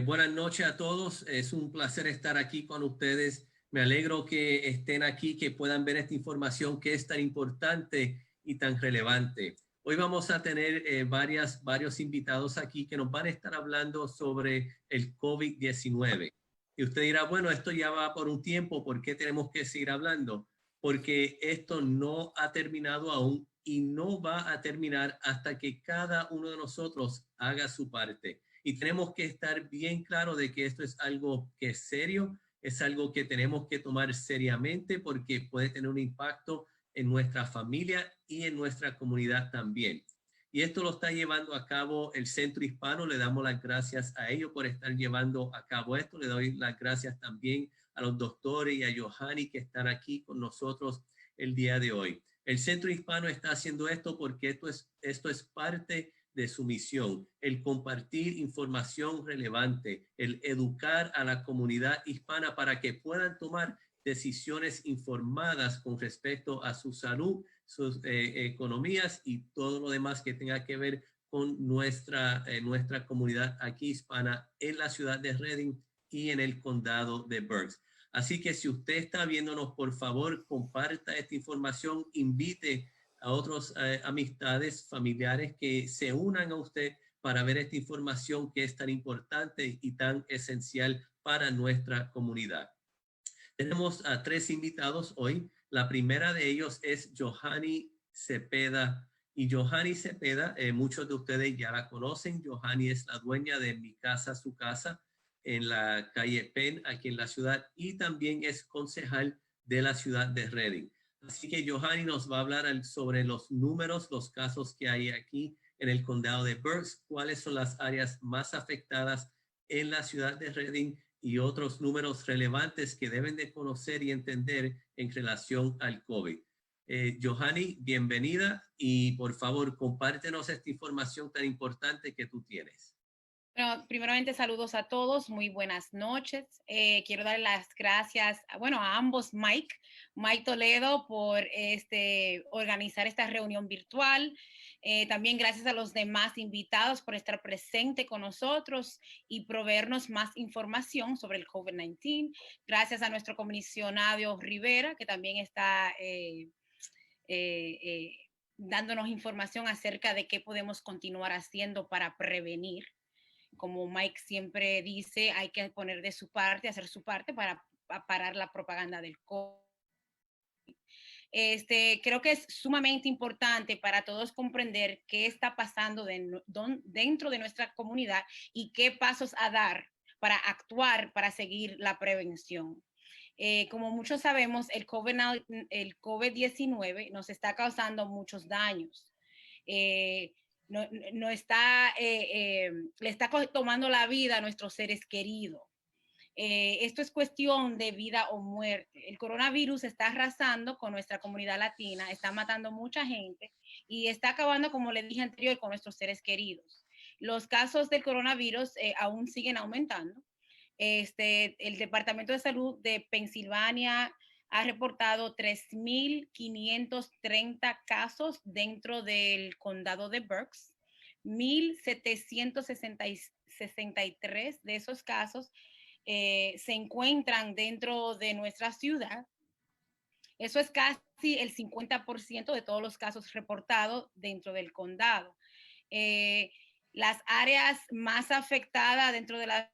Buenas noches a todos. Es un placer estar aquí con ustedes. Me alegro que estén aquí, que puedan ver esta información que es tan importante y tan relevante. Hoy vamos a tener varios invitados aquí que nos van a estar hablando sobre el COVID-19. Y usted dirá, bueno, esto ya va por un tiempo, ¿por qué tenemos que seguir hablando? Porque esto no ha terminado aún y no va a terminar hasta que cada uno de nosotros haga su parte. Y tenemos que estar bien claro de que esto es algo que es serio, es algo que tenemos que tomar seriamente porque puede tener un impacto en nuestra familia y en nuestra comunidad también. Y esto lo está llevando a cabo el Centro Hispano. Le damos las gracias a ellos por estar llevando a cabo esto. Le doy las gracias también a los doctores y a Johanny que están aquí con nosotros el día de hoy. El Centro Hispano está haciendo esto porque esto es parte de su misión, el compartir información relevante, el educar a la comunidad hispana para que puedan tomar decisiones informadas con respecto a su salud, sus economías y todo lo demás que tenga que ver con nuestra comunidad aquí hispana en la ciudad de Reading y en el condado de Berks. Así que si usted está viéndonos, por favor, comparta esta información, invite a otros amistades, familiares que se unan a usted para ver esta información que es tan importante y tan esencial para nuestra comunidad. Tenemos a 3 invitados hoy. La primera de ellos es Johanny Cepeda. Y Johanny Cepeda, muchos de ustedes ya la conocen. Johanny es la dueña de Mi Casa, Su Casa en la calle Penn, aquí en la ciudad, y también es concejal de la ciudad de Reading. Así que Johanny nos va a hablar sobre los números, los casos que hay aquí en el condado de Berks, cuáles son las áreas más afectadas en la ciudad de Reading y otros números relevantes que deben de conocer y entender en relación al COVID. Johanny, bienvenida y por favor compártenos esta información tan importante que tú tienes. Bueno, primeramente saludos a todos, muy buenas noches. Quiero dar las gracias, a ambos, Mike Toledo, por organizar esta reunión virtual. También gracias a los demás invitados por estar presente con nosotros y proveernos más información sobre el COVID-19. Gracias a nuestro comisionado Rivera, que también está dándonos información acerca de qué podemos continuar haciendo para prevenir. Como Mike siempre dice, hay que poner de su parte, hacer su parte para parar la propaganda del COVID. Creo que es sumamente importante para todos comprender qué está pasando dentro de nuestra comunidad y qué pasos a dar para actuar, para seguir la prevención. Como muchos sabemos, el COVID-19 nos está causando muchos daños. Le está tomando la vida a nuestros seres queridos. Esto es cuestión de vida o muerte. El coronavirus está arrasando con nuestra comunidad latina, está matando mucha gente y está acabando, como le dije anterior, con nuestros seres queridos. Los casos del coronavirus aún siguen aumentando. El Departamento de Salud de Pensilvania ha reportado 3.530 casos dentro del condado de Berks. 1.763 de esos casos se encuentran dentro de nuestra ciudad. Eso es casi el 50% de todos los casos reportados dentro del condado. Las áreas más afectadas dentro de la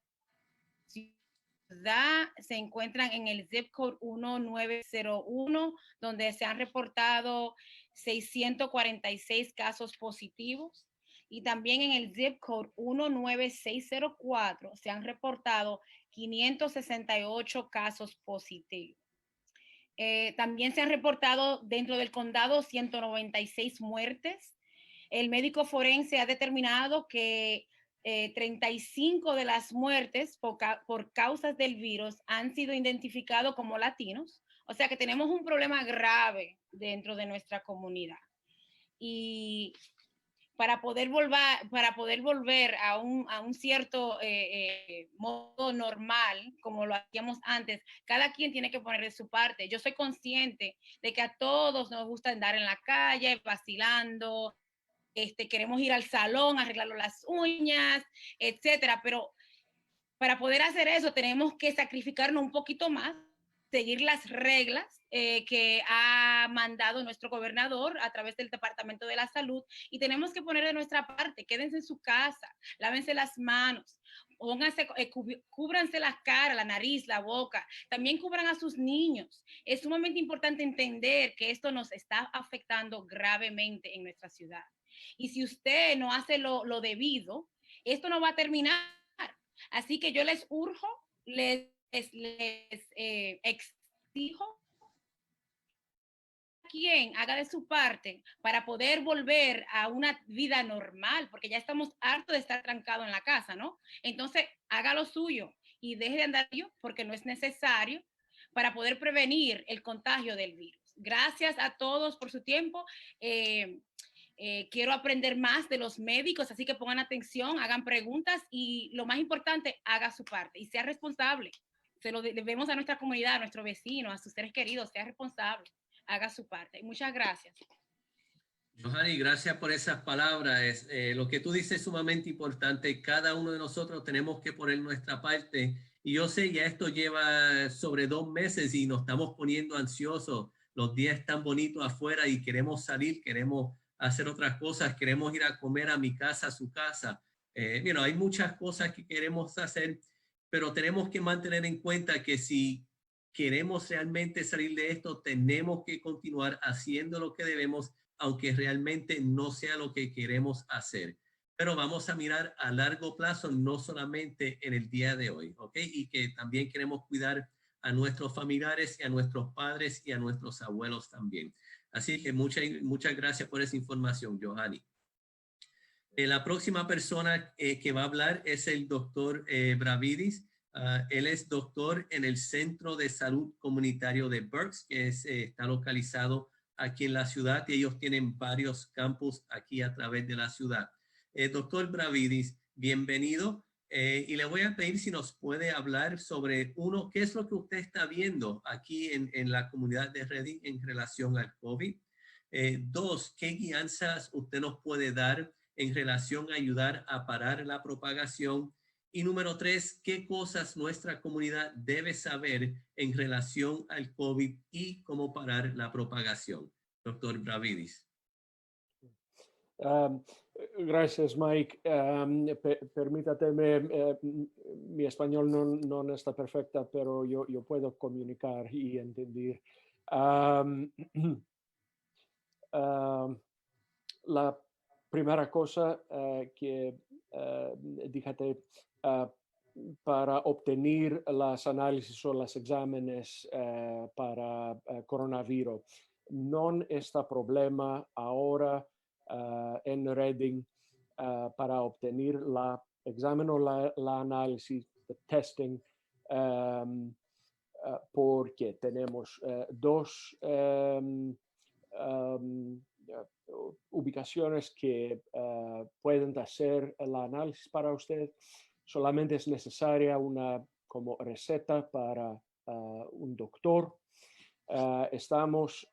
ciudad se encuentran en el zip code 1901, donde se han reportado 646 casos positivos. Y también en el zip code 19604 se han reportado 568 casos positivos. También se han reportado dentro del condado 196 muertes. El médico forense ha determinado que 35 de las muertes por causas del virus han sido identificados como latinos. O sea que tenemos un problema grave dentro de nuestra comunidad. Y para poder volver a un cierto modo normal, como lo hacíamos antes, cada quien tiene que poner de su parte. Yo soy consciente de que a todos nos gusta andar en la calle, vacilando, queremos ir al salón, arreglarnos las uñas, etcétera, pero para poder hacer eso tenemos que sacrificarnos un poquito más, seguir las reglas que ha mandado nuestro gobernador a través del Departamento de la Salud y tenemos que poner de nuestra parte. Quédense en su casa, lávense las manos, cúbranse la cara, la nariz, la boca, también cubran a sus niños. Es sumamente importante entender que esto nos está afectando gravemente en nuestra ciudad. Y si usted no hace lo debido, esto no va a terminar. Así que yo les urjo, les exijo que quien haga de su parte para poder volver a una vida normal, porque ya estamos hartos de estar trancados en la casa, ¿no? Entonces, haga lo suyo y deje de andar porque no es necesario para poder prevenir el contagio del virus. Gracias a todos por su tiempo. Quiero aprender más de los médicos, así que pongan atención, hagan preguntas y lo más importante, haga su parte y sea responsable. Se lo debemos a nuestra comunidad, a nuestros vecinos, a sus seres queridos, sea responsable, haga su parte. Muchas gracias. Johanny, gracias por esas palabras. Lo que tú dices es sumamente importante. Cada uno de nosotros tenemos que poner nuestra parte. Y yo sé, ya esto lleva sobre 2 meses y nos estamos poniendo ansiosos. Los días están bonitos afuera y queremos salir, queremos hacer otras cosas, queremos ir a comer a mi casa, a su casa. Hay muchas cosas que queremos hacer, pero tenemos que mantener en cuenta que si queremos realmente salir de esto, tenemos que continuar haciendo lo que debemos, aunque realmente no sea lo que queremos hacer. Pero vamos a mirar a largo plazo, no solamente en el día de hoy, ¿ok? Y que también queremos cuidar a nuestros familiares y a nuestros padres y a nuestros abuelos también. Así que muchas gracias por esa información, Johanny. La próxima persona que va a hablar es el doctor Bravidis. Él es doctor en el Centro de Salud Comunitario de Berks, que está localizado aquí en la ciudad, y ellos tienen varios campus aquí a través de la ciudad. Doctor Bravidis, bienvenido. Y le voy a pedir si nos puede hablar sobre, uno, qué es lo que usted está viendo aquí en la comunidad de Reading en relación al COVID. Dos, qué guianzas usted nos puede dar en relación a ayudar a parar la propagación. Y número tres, qué cosas nuestra comunidad debe saber en relación al COVID y cómo parar la propagación. Doctor Bravidis. Gracias, Mike. Permítateme, mi español no está perfecta, pero yo puedo comunicar y entender. La primera cosa que díjate, para obtener los análisis o los exámenes para coronavirus, no está problema ahora en Reading para obtener la examen o la análisis, the testing, porque tenemos dos ubicaciones que pueden hacer el análisis para usted. Solamente es necesaria una como receta para un doctor. Estamos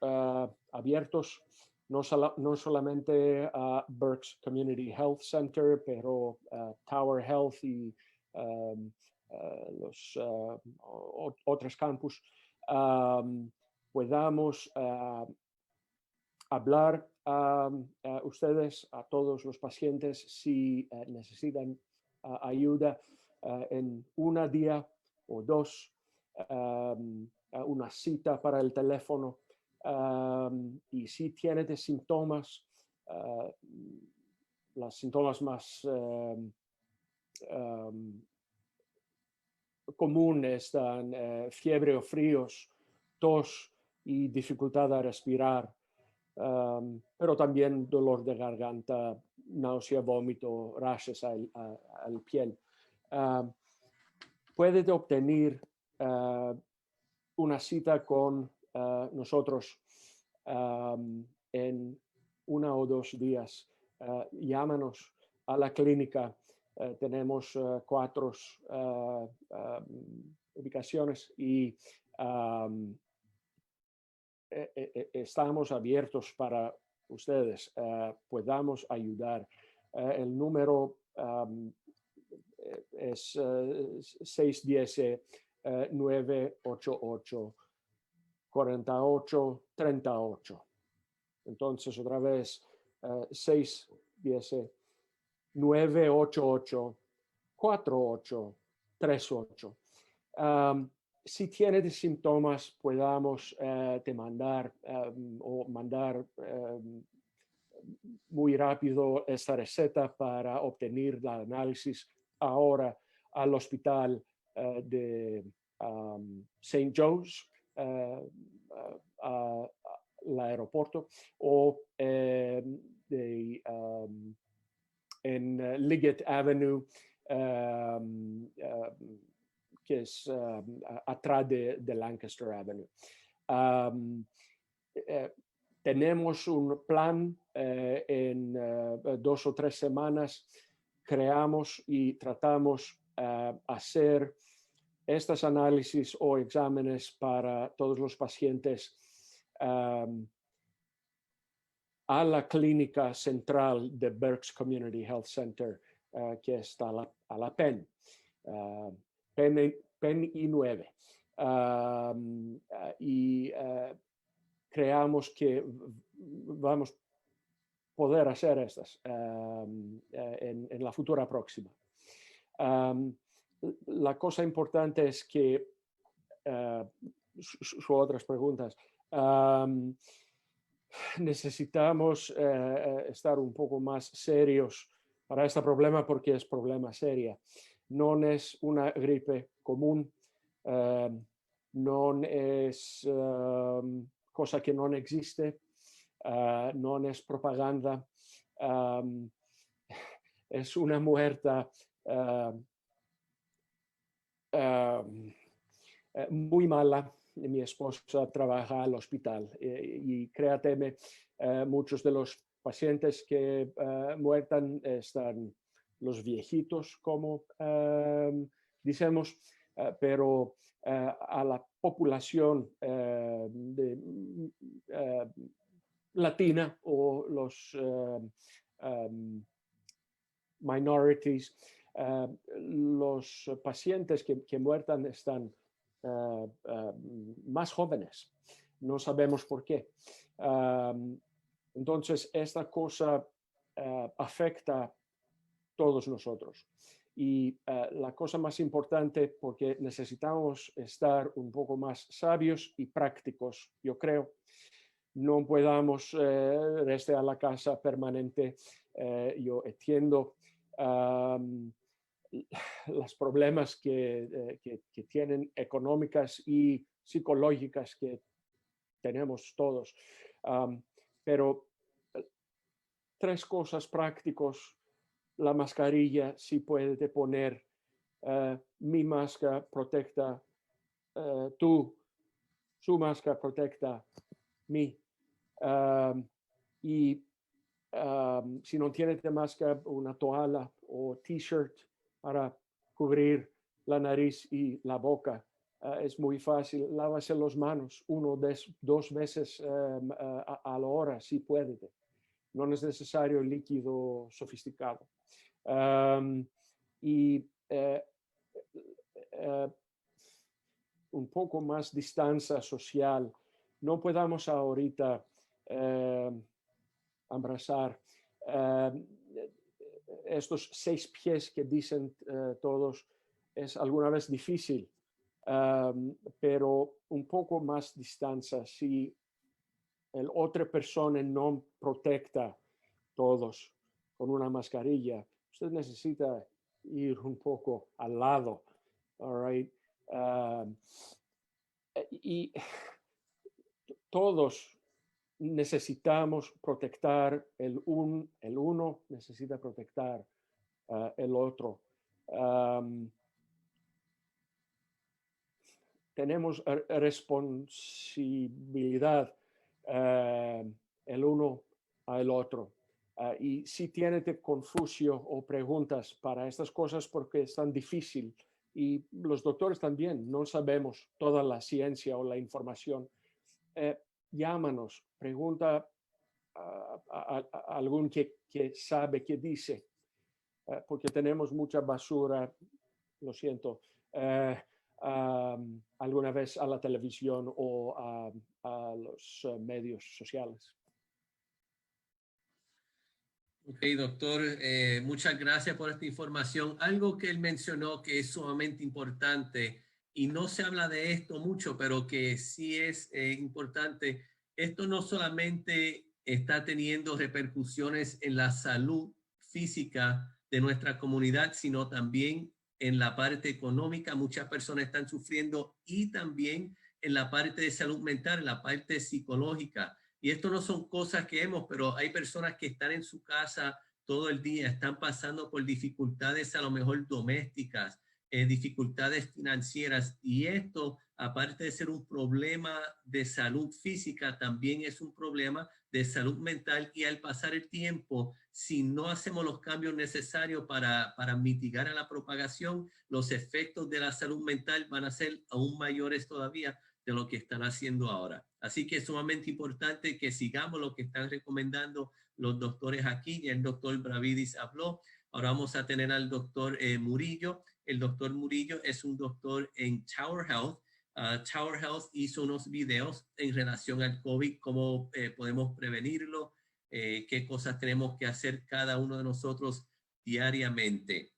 abiertos no solamente a Berks Community Health Center, pero Tower Health y los otros campus. Podamos hablar a ustedes, a todos los pacientes, si necesitan ayuda en un día o dos, una cita para el teléfono. Y si tienen síntomas, los síntomas más comunes están fiebre o fríos, tos y dificultad a respirar. Pero también dolor de garganta, náusea, vómito, rashes al piel. Puede obtener una cita con nosotros en 1 o 2 días. Llámanos a la clínica. Tenemos 4 ubicaciones y estamos abiertos para ustedes, podamos ayudar. El número es 610-988-4838. Entonces, otra vez, 610-988-4838. Si tiene síntomas, podamos te mandar o mandar muy rápido esta receta para obtener el análisis ahora al hospital de St. Joe's, al aeropuerto, o en Liggett Avenue, que es atrás de Lancaster Avenue. Tenemos un plan en 2 o 3 semanas. Creamos y tratamos hacer estos análisis o exámenes para todos los pacientes a la clínica central de Berks Community Health Center, que está a la Penn. Penn y 9. Y creamos que vamos a poder hacer estas en la futura próxima. La cosa importante es que, otras preguntas, necesitamos estar un poco más serios para este problema porque es problema serio. No es una gripe común. non es cosa que non existe, non es propaganda, es una muerta muy mala. Mi esposa trabaja al hospital y créateme, muchos de los pacientes que muertan están los viejitos, como decimos, pero a la población latina o los minorities, los pacientes que muertan están más jóvenes. No sabemos por qué. Entonces, esta cosa afecta a todos nosotros. Y la cosa más importante, porque necesitamos estar un poco más sabios y prácticos, yo creo, no podamos restar a la casa permanente. Yo entiendo los problemas que tienen económicas y psicológicas que tenemos todos. Pero tres cosas prácticas. La mascarilla, si puedes poner, mi máscara protecta su máscara protecta mí. Y si no tienes de máscara, una toalla o t-shirt para cubrir la nariz y la boca. Es muy fácil. Lávase las manos 1 o 2 veces a la hora, si puede. No es necesario líquido sofisticado. Y un poco más distancia social. No podamos ahorita abrazar estos 6 pies que dicen todos. Es alguna vez difícil, pero un poco más distancia. Si el otra persona no protecta todos con una mascarilla, usted necesita ir un poco al lado. All right? Y todos necesitamos protectar el uno necesita protectar el otro. Tenemos responsabilidad el uno al otro. Y si tienes confusión o preguntas para estas cosas, porque es tan difícil, y los doctores también no sabemos toda la ciencia o la información, llámanos, pregunta a algún que sabe, que dice, porque tenemos mucha basura, lo siento, alguna vez a la televisión o a los medios sociales. Ok, doctor, muchas gracias por esta información. Algo que él mencionó que es sumamente importante y no se habla de esto mucho, pero que sí es importante. Esto no solamente está teniendo repercusiones en la salud física de nuestra comunidad, sino también en la parte económica. Muchas personas están sufriendo y también en la parte de salud mental, en la parte psicológica. Y esto no son cosas que pero hay personas que están en su casa todo el día, están pasando por dificultades a lo mejor domésticas, dificultades financieras. Y esto, aparte de ser un problema de salud física, también es un problema de salud mental. Y al pasar el tiempo, si no hacemos los cambios necesarios para mitigar a la propagación, los efectos de la salud mental van a ser aún mayores todavía de lo que están haciendo ahora. Así que es sumamente importante que sigamos lo que están recomendando los doctores aquí. Ya el doctor Bravidis habló. Ahora vamos a tener al doctor Murillo. El doctor Murillo es un doctor en Tower Health. Tower Health hizo unos videos en relación al COVID, cómo podemos prevenirlo, qué cosas tenemos que hacer cada uno de nosotros diariamente.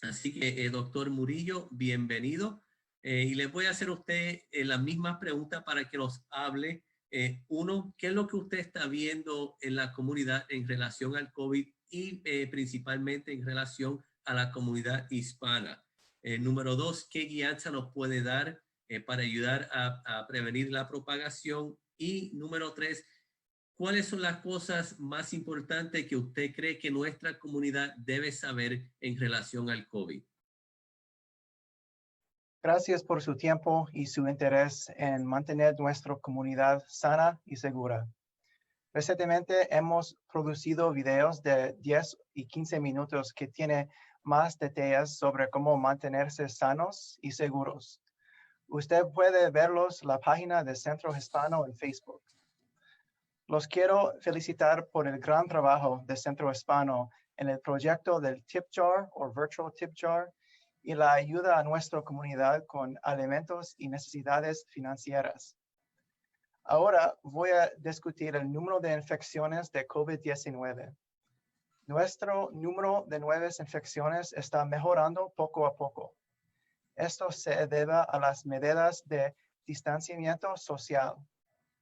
Así que, doctor Murillo, bienvenido. Y les voy a hacer a usted las mismas preguntas para que nos hable. Uno, ¿qué es lo que usted está viendo en la comunidad en relación al COVID y principalmente en relación a la comunidad hispana? Número 2, ¿qué guianza nos puede dar para ayudar a prevenir la propagación? Y número 3, ¿cuáles son las cosas más importantes que usted cree que nuestra comunidad debe saber en relación al COVID? Gracias por su tiempo y su interés en mantener nuestra comunidad sana y segura. Recientemente hemos producido videos de 10 y 15 minutos que tienen más detalles sobre cómo mantenerse sanos y seguros. Usted puede verlos en la página del Centro Hispano en Facebook. Los quiero felicitar por el gran trabajo del Centro Hispano en el proyecto del Tip Jar o Virtual Tip Jar y la ayuda a nuestra comunidad con alimentos y necesidades financieras. Ahora voy a discutir el número de infecciones de COVID-19. Nuestro número de nuevas infecciones está mejorando poco a poco. Esto se debe a las medidas de distanciamiento social.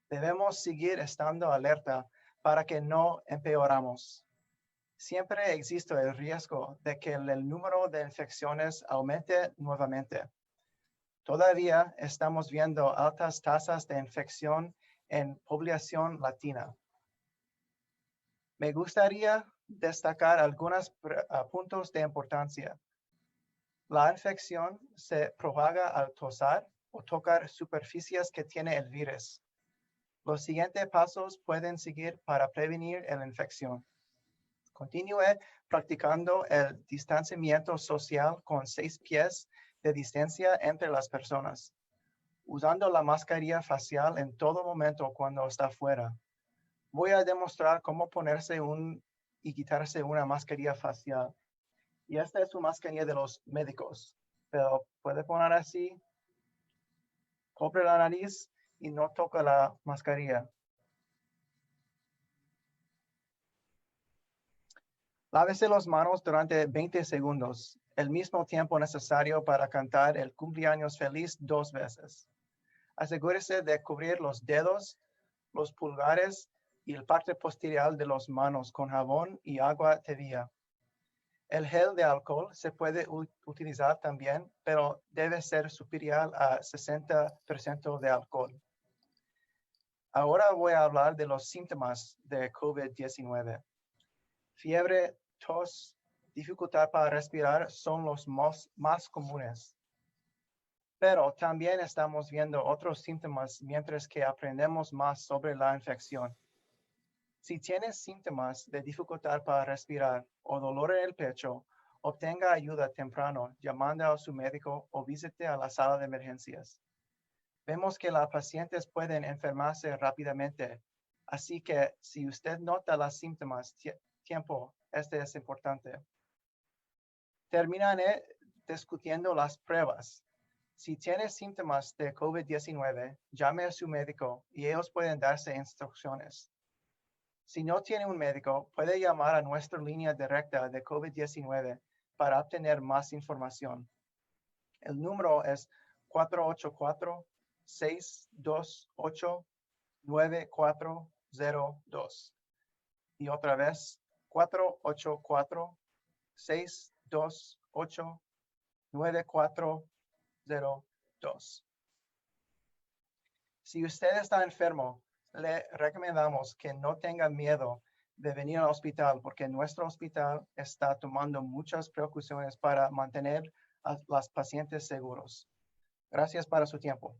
Debemos seguir estando alerta para que no empeoramos. Siempre existe el riesgo de que el número de infecciones aumente nuevamente. Todavía estamos viendo altas tasas de infección en población latina. Me gustaría destacar algunos puntos de importancia. La infección se propaga al tosar o tocar superficies que tiene el virus. Los siguientes pasos pueden seguir para prevenir la infección. Continúe practicando el distanciamiento social con 6 pies de distancia entre las personas, usando la mascarilla facial en todo momento cuando está fuera. Voy a demostrar cómo ponerse y quitarse una mascarilla facial. Y esta es su mascarilla de los médicos, pero puede poner así, cubre la nariz y no toca la mascarilla. Lávese las manos durante 20 segundos, el mismo tiempo necesario para cantar el cumpleaños feliz 2 veces. Asegúrese de cubrir los dedos, los pulgares y la parte posterior de las manos con jabón y agua tibia. El gel de alcohol se puede utilizar también, pero debe ser superior a 60% de alcohol. Ahora voy a hablar de los síntomas de COVID-19. Fiebre, tos, dificultad para respirar son los más comunes. Pero también estamos viendo otros síntomas mientras que aprendemos más sobre la infección. Si tienes síntomas de dificultad para respirar o dolor en el pecho, obtenga ayuda temprano llamando a su médico o visite a la sala de emergencias. Vemos que las pacientes pueden enfermarse rápidamente, así que si usted nota los síntomas tiempo, este es importante. Terminaré discutiendo las pruebas. Si tiene síntomas de COVID-19, llame a su médico y ellos pueden darse instrucciones. Si no tiene un médico, puede llamar a nuestra línea directa de COVID-19 para obtener más información. El número es 484-628-9402. Y otra vez, 484-628-9402. Si usted está enfermo, le recomendamos que no tenga miedo de venir al hospital porque nuestro hospital está tomando muchas precauciones para mantener a los pacientes seguros. Gracias por su tiempo.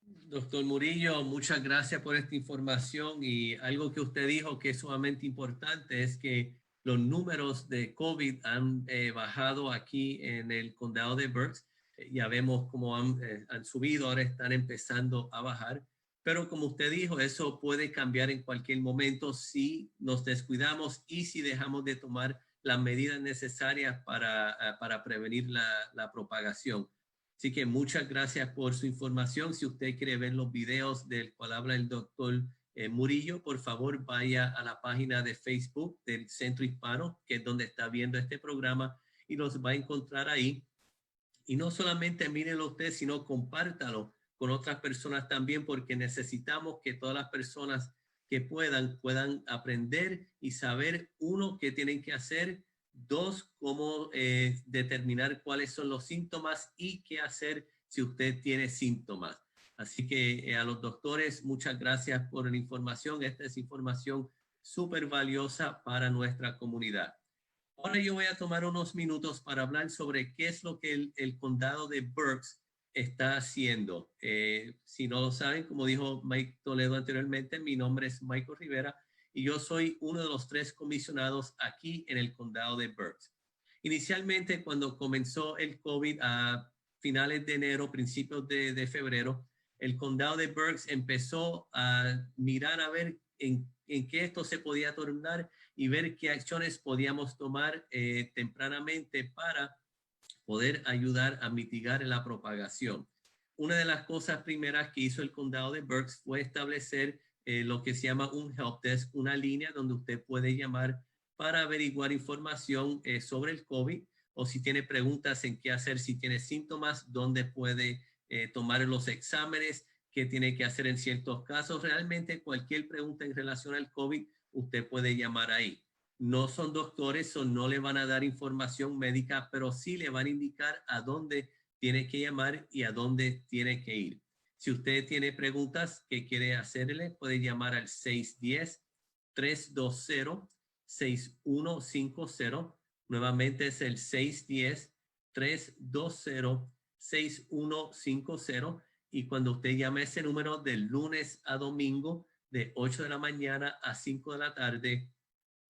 Doctor Murillo, muchas gracias por esta información, y algo que usted dijo que es sumamente importante es que los números de COVID han bajado aquí en el condado de Berks. Ya vemos cómo han subido, ahora están empezando a bajar, pero como usted dijo, eso puede cambiar en cualquier momento si nos descuidamos y si dejamos de tomar las medidas necesarias para prevenir la propagación. Así que muchas gracias por su información. Si usted quiere ver los videos del cual habla el doctor Murillo, por favor vaya a la página de Facebook del Centro Hispano, que es donde está viendo este programa, y los va a encontrar ahí. Y no solamente mírenlo usted, sino compártalo con otras personas también, porque necesitamos que todas las personas que puedan aprender y saber, uno, qué tienen que hacer, dos, cómo determinar cuáles son los síntomas y qué hacer si usted tiene síntomas. Así que a los doctores, muchas gracias por la información. Esta es información súper valiosa para nuestra comunidad. Ahora yo voy a tomar unos minutos para hablar sobre qué es lo que el condado de Berks está haciendo. Si no lo saben, como dijo Mike Toledo anteriormente, mi nombre es Michael Rivera y yo soy uno de los 3 comisionados aquí en el condado de Berks. Inicialmente, cuando comenzó el COVID a finales de enero, principios de febrero, el condado de Berks empezó a mirar a ver en qué esto se podía tornar y ver qué acciones podíamos tomar tempranamente para poder ayudar a mitigar la propagación. Una de las cosas primeras que hizo el condado de Berks fue establecer lo que se llama un help desk, una línea donde usted puede llamar para averiguar información sobre el COVID o si tiene preguntas en qué hacer, si tiene síntomas, dónde puede tomar los exámenes, qué tiene que hacer en ciertos casos. Realmente cualquier pregunta en relación al COVID, usted puede llamar ahí. No son doctores o no le van a dar información médica, pero sí le van a indicar a dónde tiene que llamar y a dónde tiene que ir. Si usted tiene preguntas que quiere hacerle, puede llamar al 610-320-6150. Nuevamente es el 610-320-6150. Y cuando usted llame ese número de lunes a domingo, de 8 de la mañana a 5 de la tarde,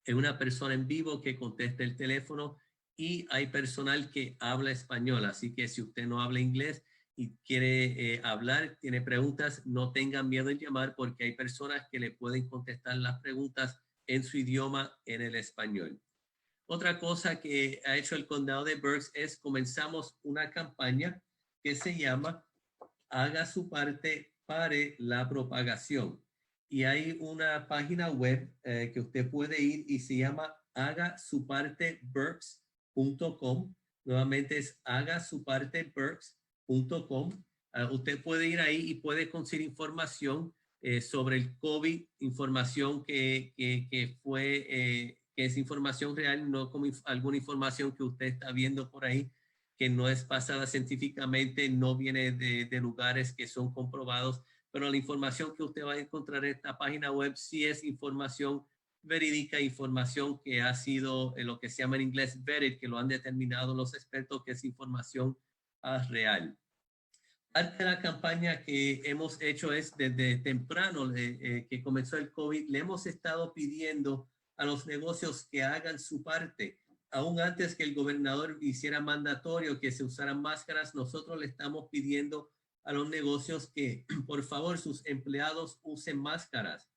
es una persona en vivo que contesta el teléfono y hay personal que habla español. Así que si usted no habla inglés y quiere hablar, tiene preguntas, no tengan miedo en llamar porque hay personas que le pueden contestar las preguntas en su idioma, en el español. Otra cosa que ha hecho el condado de Berks es comenzamos una campaña que se llama Haga su parte, pare la propagación. Y hay una página web que usted puede ir y se llama hagasuparteberks.com. Nuevamente es hagasuparteberks.com. Usted puede ir ahí y puede conseguir información sobre el COVID, información que es información real, no como alguna información que usted está viendo por ahí que no es basada científicamente, no viene de lugares que son comprobados, pero la información que usted va a encontrar en esta página web sí es información verídica, información que ha sido lo que se llama en inglés vetted, que lo han determinado los expertos que es información real. Parte de la campaña que hemos hecho es desde temprano que comenzó el COVID, le hemos estado pidiendo a los negocios que hagan su parte. Aún antes que el gobernador hiciera mandatorio que se usaran máscaras, nosotros le estamos pidiendo a los negocios que por favor sus empleados usen máscaras,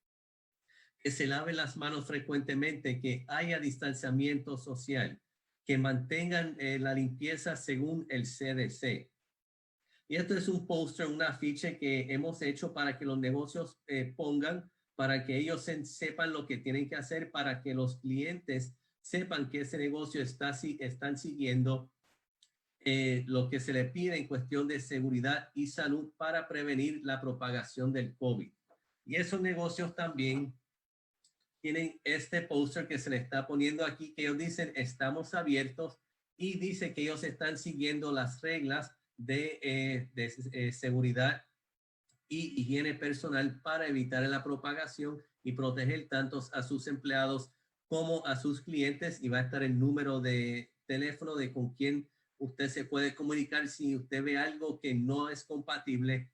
que se laven las manos frecuentemente, que haya distanciamiento social, que mantengan la limpieza según el CDC. Y esto es un póster, un afiche que hemos hecho para que los negocios pongan, para que ellos sepan lo que tienen que hacer, para que los clientes sepan que ese negocio están siguiendo lo que se le pide en cuestión de seguridad y salud para prevenir la propagación del COVID. Y esos negocios también tienen este póster que se le está poniendo aquí, que ellos dicen estamos abiertos y dice que ellos están siguiendo las reglas de seguridad y higiene personal para evitar la propagación y proteger tanto a sus empleados como a sus clientes, y va a estar el número de teléfono de con quien usted se puede comunicar si usted ve algo que no es compatible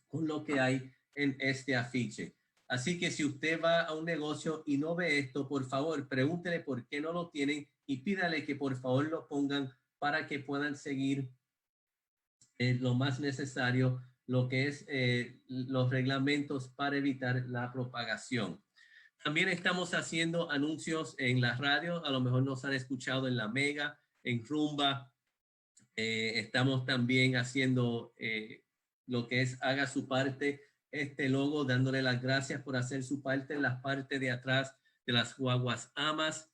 con lo que hay en este afiche. Así que si usted va a un negocio y no ve esto, por favor, pregúntele por qué no lo tienen y pídale que por favor lo pongan para que puedan seguir lo más necesario, lo que es los reglamentos para evitar la propagación. También estamos haciendo anuncios en la radio, a lo mejor nos han escuchado en La Mega, en Rumba. Estamos también haciendo lo que es haga su parte, este logo, dándole las gracias por hacer su parte en la parte de atrás de las guaguas amas,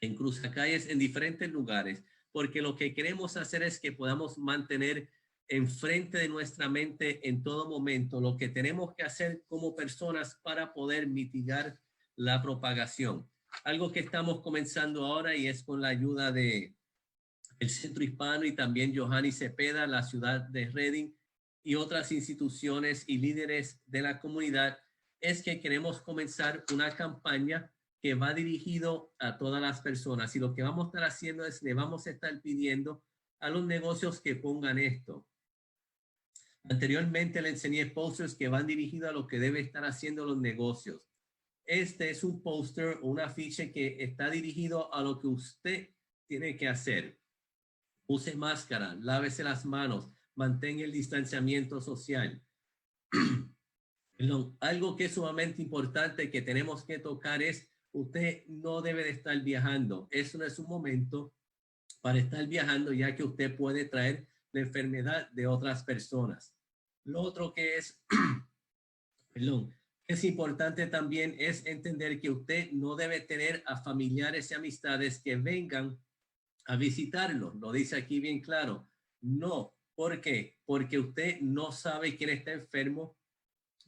en cruzacalles, en diferentes lugares, porque lo que queremos hacer es que podamos mantener enfrente de nuestra mente en todo momento lo que tenemos que hacer como personas para poder mitigar la propagación. Algo que estamos comenzando ahora y es con la ayuda de el Centro Hispano y también Johanny Cepeda, la ciudad de Reading y otras instituciones y líderes de la comunidad, es que queremos comenzar una campaña que va dirigido a todas las personas. Y lo que vamos a estar haciendo es, le vamos a estar pidiendo a los negocios que pongan esto. Anteriormente le enseñé posters que van dirigidos a lo que debe estar haciendo los negocios. Este es un póster o un afiche que está dirigido a lo que usted tiene que hacer. Use máscara, lávese las manos, mantenga el distanciamiento social. Algo que es sumamente importante que tenemos que tocar es, usted no debe de estar viajando. Eso no es un momento para estar viajando, ya que usted puede traer la enfermedad de otras personas. Lo otro que es, perdón, es importante también es entender que usted no debe tener a familiares y amistades que vengan a visitarlo. Lo dice aquí bien claro. No. ¿Por qué? Porque usted no sabe quién está enfermo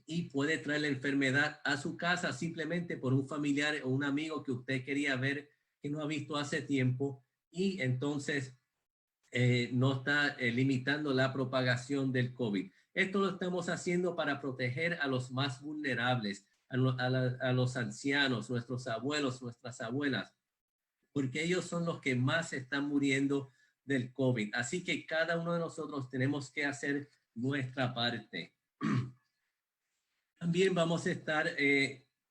y puede traer la enfermedad a su casa simplemente por un familiar o un amigo que usted quería ver que no ha visto hace tiempo, y entonces no está limitando la propagación del COVID. Esto lo estamos haciendo para proteger a los más vulnerables, a los ancianos, nuestros abuelos, nuestras abuelas, porque ellos son los que más están muriendo del COVID. Así que cada uno de nosotros tenemos que hacer nuestra parte. También vamos a estar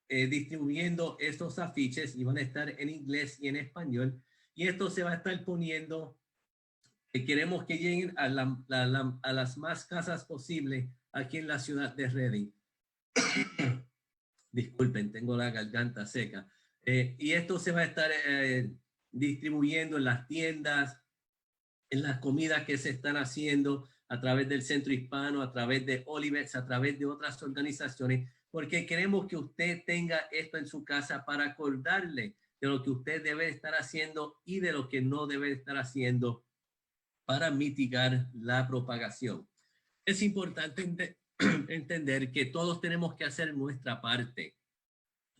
distribuyendo estos afiches y van a estar en inglés y en español. Y esto se va a estar poniendo, queremos que lleguen a las más casas posible aquí en la ciudad de Reading. Disculpen, tengo la garganta seca. Y esto se va a estar distribuyendo en las tiendas, en las comidas que se están haciendo a través del Centro Hispano, a través de Olivets, a través de otras organizaciones, porque queremos que usted tenga esto en su casa para acordarle de lo que usted debe estar haciendo y de lo que no debe estar haciendo para mitigar la propagación. Es importante entender que todos tenemos que hacer nuestra parte.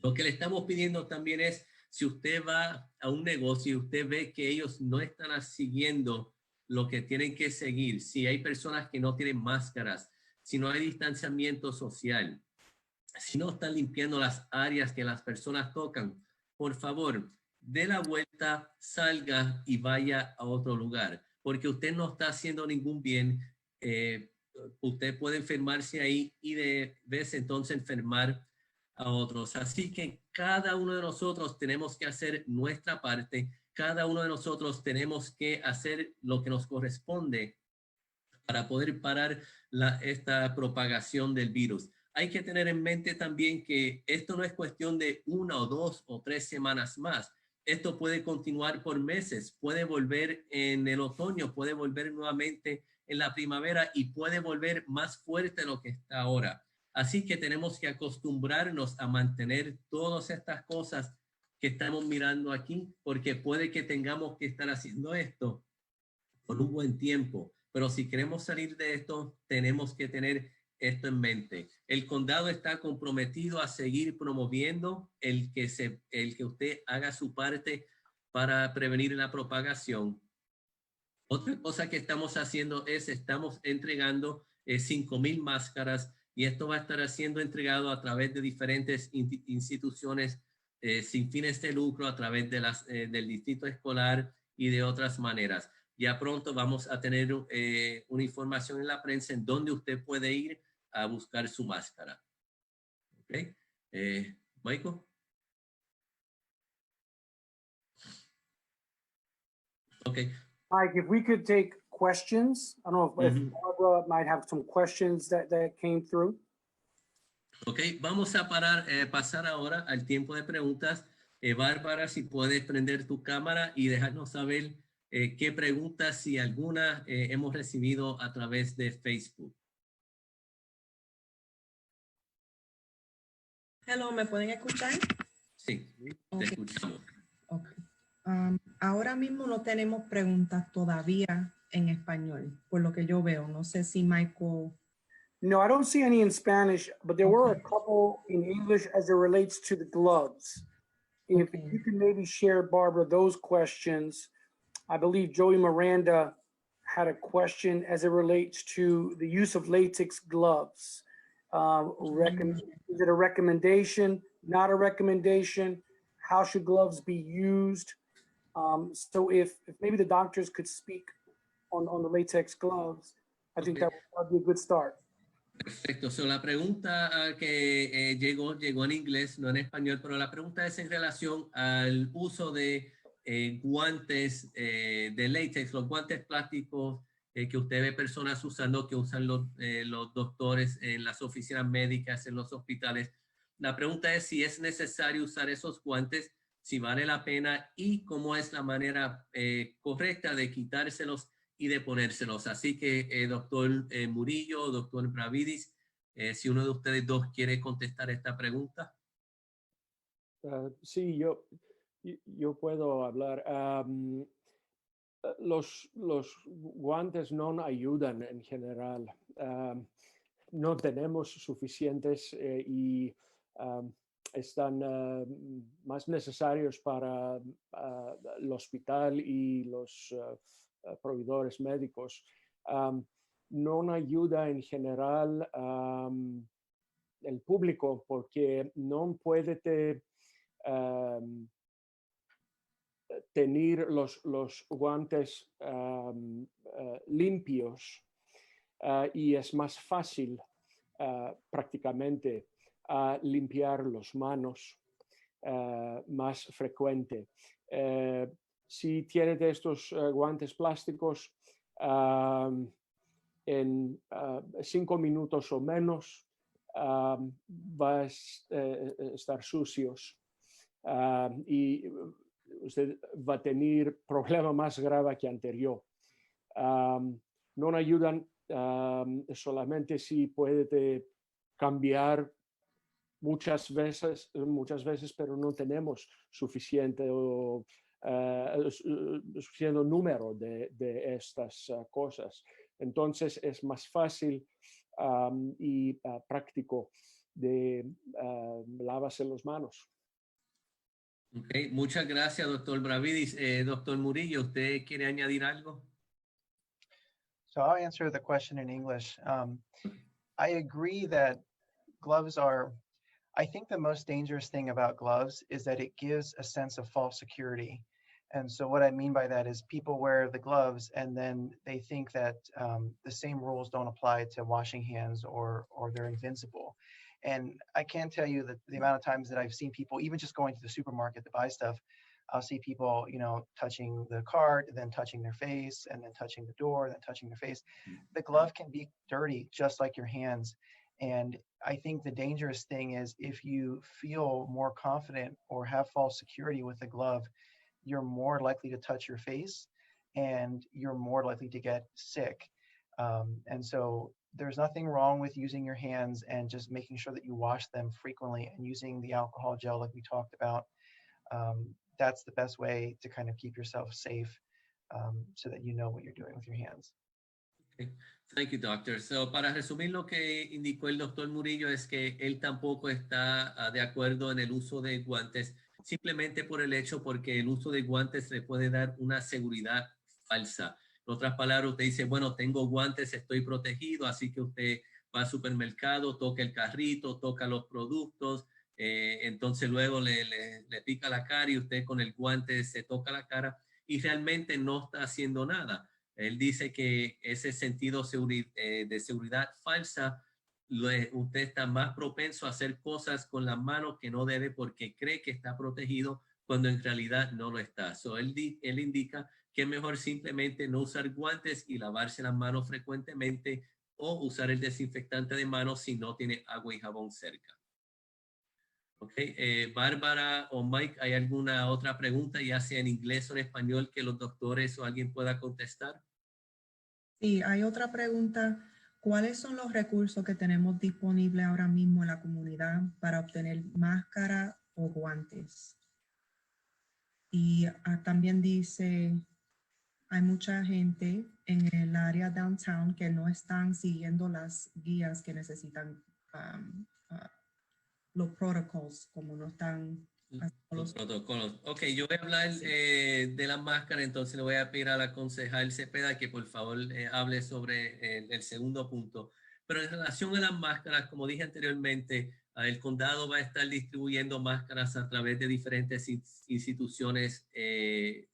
Lo que le estamos pidiendo también es, si usted va a un negocio y usted ve que ellos no están siguiendo lo que tienen que seguir, si hay personas que no tienen máscaras, si no hay distanciamiento social, si no están limpiando las áreas que las personas tocan, por favor, dé la vuelta, salga y vaya a otro lugar, porque usted no está haciendo ningún bien. Usted puede enfermarse ahí y de vez entonces enfermar a otros. Así que cada uno de nosotros tenemos que hacer nuestra parte. Cada uno de nosotros tenemos que hacer lo que nos corresponde para poder parar esta propagación del virus. Hay que tener en mente también que esto no es cuestión de 1 o 2 o 3 semanas más. Esto puede continuar por meses, puede volver en el otoño, puede volver nuevamente en la primavera y puede volver más fuerte de lo que está ahora. Así que tenemos que acostumbrarnos a mantener todas estas cosas que estamos mirando aquí, porque puede que tengamos que estar haciendo esto por un buen tiempo. Pero si queremos salir de esto, tenemos que tener esto en mente. El condado está comprometido a seguir promoviendo el que usted haga su parte para prevenir la propagación. Otra cosa que estamos haciendo es, estamos entregando 5,000 máscaras, y esto va a estar siendo entregado a través de diferentes instituciones sin fines de lucro, a través de del distrito escolar y de otras maneras. Ya pronto vamos a tener una información en la prensa en donde usted puede ir a buscar su máscara. ¿Ok? Michael. Okay. Mike, if we could take questions. I don't know if Barbara might have some questions that came through. Ok, vamos a pasar ahora al tiempo de preguntas. Bárbara, si puedes prender tu cámara y dejarnos saber qué preguntas, si alguna, hemos recibido a través de Facebook. Hello, ¿me pueden escuchar? Sí, te escuchamos. Okay. Ahora mismo no tenemos preguntas todavía en español, por lo que yo veo. No sé si Michael... No, I don't see any in Spanish, but there were a couple in English as it relates to the gloves. If you can maybe share, Barbara, those questions. I believe Joey Miranda had a question as it relates to the use of latex gloves. Is it a recommendation, not a recommendation? How should gloves be used? So if maybe the doctors could speak on the latex gloves, I think that would be a good start. Perfecto. So, la pregunta que llegó en inglés, no en español, pero la pregunta es en relación al uso de guantes de látex, los guantes plásticos que usted ve personas usando, que usan los doctores en las oficinas médicas, en los hospitales. La pregunta es si es necesario usar esos guantes, si vale la pena y cómo es la manera correcta de quitárselos y de ponérselos. Así que, doctor Murillo, doctor Bravidis, si uno de ustedes dos quiere contestar esta pregunta. Sí, yo puedo hablar. Los guantes no ayudan en general. No tenemos suficientes y están más necesarios para el hospital y los proveedores médicos. No ayuda en general el público porque no puede tener los guantes limpios y es más fácil prácticamente limpiar las manos más frecuente. Si tienes estos guantes plásticos, en 5 minutos o menos vas a estar sucios y usted va a tener problema más grave que anterior. No ayudan solamente si puede cambiar muchas veces, pero no tenemos suficiente número de estas cosas. Entonces es más fácil y práctico de lavarse las manos. Okay. Muchas gracias, doctor Bravidis. Doctor Murillo, ¿usted quiere añadir algo? So I'll answer the question in English. I agree that gloves are, I think the most dangerous thing about gloves is that it gives a sense of false security. And so what I mean by that is people wear the gloves and then they think that the same rules don't apply to washing hands or they're invincible. And I can't tell you that the amount of times that I've seen people, even just going to the supermarket to buy stuff, I'll see people, touching the cart, then touching their face, and then touching the door, then touching their face. The glove can be dirty, just like your hands. And I think the dangerous thing is if you feel more confident or have false security with the glove, you're more likely to touch your face and you're more likely to get sick. And so there's nothing wrong with using your hands and just making sure that you wash them frequently and using the alcohol gel like we talked about. That's the best way to kind of keep yourself safe so that you know what you're doing with your hands. Okay. Thank you, doctor. So, para resumir lo que indicó el doctor Murillo es que él tampoco está de acuerdo en el uso de guantes, simplemente por el hecho porque el uso de guantes le puede dar una seguridad falsa. En otras palabras, usted dice, bueno, tengo guantes, estoy protegido, así que usted va al supermercado, toca el carrito, toca los productos, entonces luego le pica la cara y usted con el guante se toca la cara y realmente no está haciendo nada. Él dice que ese sentido de seguridad falsa, usted está más propenso a hacer cosas con las manos que no debe porque cree que está protegido cuando en realidad no lo está. So, él indica que es mejor simplemente no usar guantes y lavarse las manos frecuentemente o usar el desinfectante de manos si no tiene agua y jabón cerca. Ok, Bárbara o Mike, ¿hay alguna otra pregunta, ya sea en inglés o en español, que los doctores o alguien pueda contestar? Sí, hay otra pregunta. ¿Cuáles son los recursos que tenemos disponibles ahora mismo en la comunidad para obtener máscara o guantes? Y también dice, hay mucha gente en el área downtown que no están siguiendo las guías que necesitan, los protocolos, como no están Los protocolos. Ok, yo voy a hablar de la máscara, entonces le voy a pedir a la concejal Cepeda que por favor hable sobre el segundo punto. Pero en relación a las máscaras, como dije anteriormente, el condado va a estar distribuyendo máscaras a través de diferentes instituciones de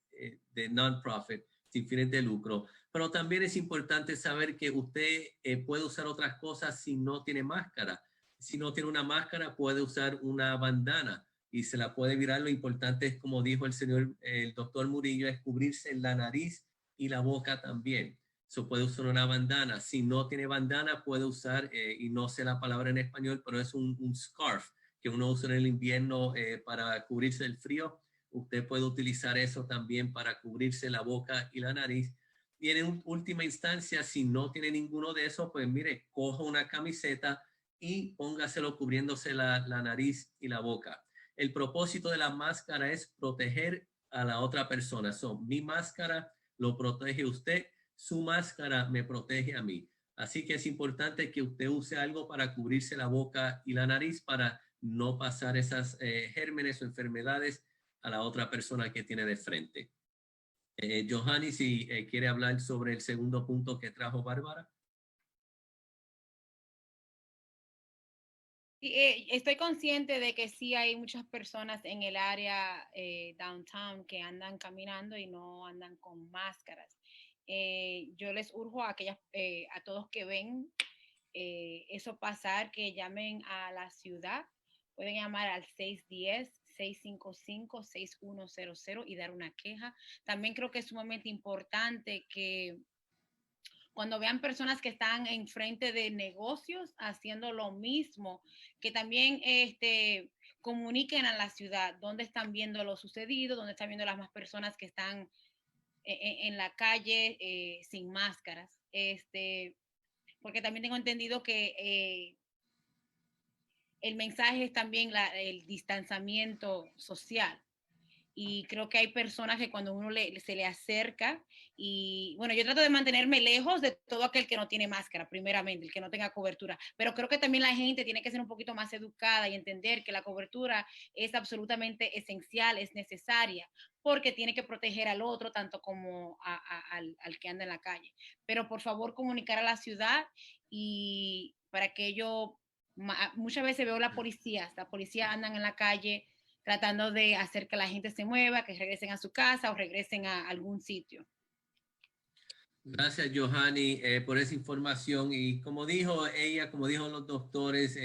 non-profit, sin fines de lucro. Pero también es importante saber que usted puede usar otras cosas si no tiene máscara. Si no tiene una máscara, puede usar una bandana y se la puede virar. Lo importante es, como dijo el doctor Murillo, es cubrirse la nariz y la boca también. So puede usar una bandana. Si no tiene bandana, puede usar, y no sé la palabra en español, pero es un scarf que uno usa en el invierno para cubrirse del frío. Usted puede utilizar eso también para cubrirse la boca y la nariz. Y en última instancia, si no tiene ninguno de esos, pues mire, coja una camiseta y póngaselo cubriéndose la nariz y la boca. El propósito de la máscara es proteger a la otra persona. Mi máscara lo protege usted, su máscara me protege a mí. Así que es importante que usted use algo para cubrirse la boca y la nariz para no pasar esas gérmenes o enfermedades a la otra persona que tiene de frente. Johanny, si quiere hablar sobre el segundo punto que trajo Bárbara. Estoy consciente de que sí hay muchas personas en el área downtown que andan caminando y no andan con máscaras. Yo les urjo a a todos que ven eso pasar, que llamen a la ciudad. Pueden llamar al 610-655-6100 y dar una queja. También creo que es sumamente importante que cuando vean personas que están enfrente de negocios haciendo lo mismo, que también comuniquen a la ciudad dónde están viendo lo sucedido, dónde están viendo las más personas que están en la calle sin máscaras. Porque también tengo entendido que el mensaje es también el distanciamiento social. Y creo que hay personas que cuando uno se le acerca y bueno, yo trato de mantenerme lejos de todo aquel que no tiene máscara, primeramente, el que no tenga cobertura, pero creo que también la gente tiene que ser un poquito más educada y entender que la cobertura es absolutamente esencial, es necesaria, porque tiene que proteger al otro tanto como al que anda en la calle. Pero por favor comunicar a la ciudad y para que yo, muchas veces veo la policía andan en la calle tratando de hacer que la gente se mueva, que regresen a su casa o regresen a algún sitio. Gracias, Johanny, por esa información. Y como dijo ella, como dijo los doctores,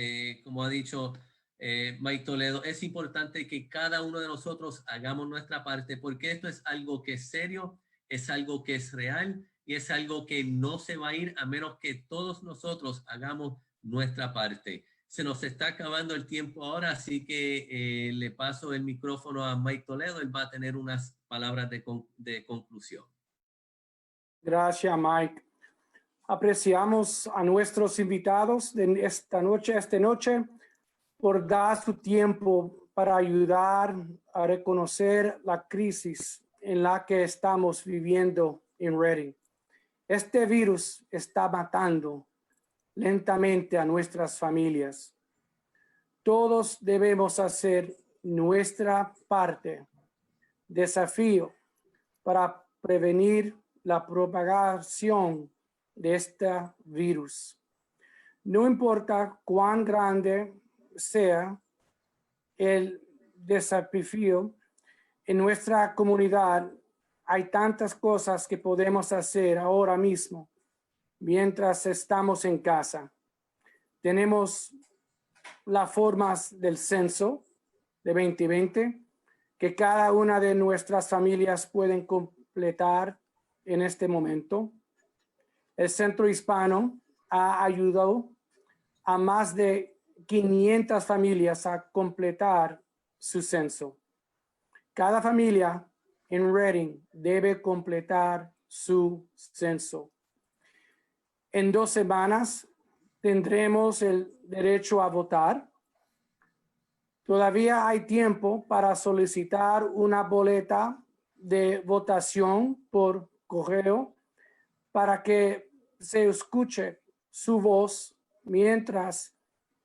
como ha dicho Mike Toledo, es importante que cada uno de nosotros hagamos nuestra parte, porque esto es algo que es serio, es algo que es real y es algo que no se va a ir a menos que todos nosotros hagamos nuestra parte. Se nos está acabando el tiempo ahora, así que le paso el micrófono a Mike Toledo. Él va a tener unas palabras de conclusión. Gracias, Mike. Apreciamos a nuestros invitados de esta noche por dar su tiempo para ayudar a reconocer la crisis en la que estamos viviendo en Reading. Este virus está matando lentamente a nuestras familias. Todos debemos hacer nuestra parte. Desafío para prevenir la propagación de este virus. No importa cuán grande sea el desafío en nuestra comunidad, hay tantas cosas que podemos hacer ahora mismo mientras estamos en casa. Tenemos las formas del censo de 2020 que cada una de nuestras familias pueden completar en este momento. El Centro Hispano ha ayudado a más de 500 familias a completar su censo. Cada familia en Reading debe completar su censo. En 2 semanas tendremos el derecho a votar. Todavía hay tiempo para solicitar una boleta de votación por correo para que se escuche su voz mientras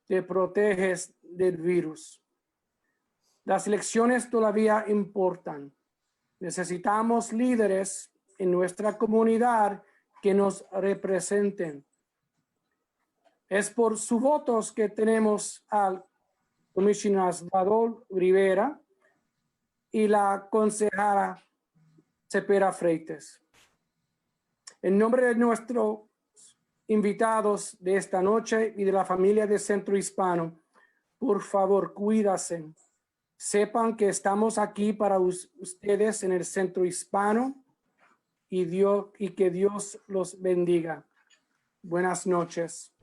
te proteges del virus. Las elecciones todavía importan. Necesitamos líderes en nuestra comunidad que nos representen. Es por sus votos que tenemos al comisionado Rivera y la concejala Cepeda Freites. En nombre de nuestros invitados de esta noche y de la familia de Centro Hispano, por favor, cuídense. Sepan que estamos aquí para ustedes en el Centro Hispano y que Dios los bendiga. Buenas noches.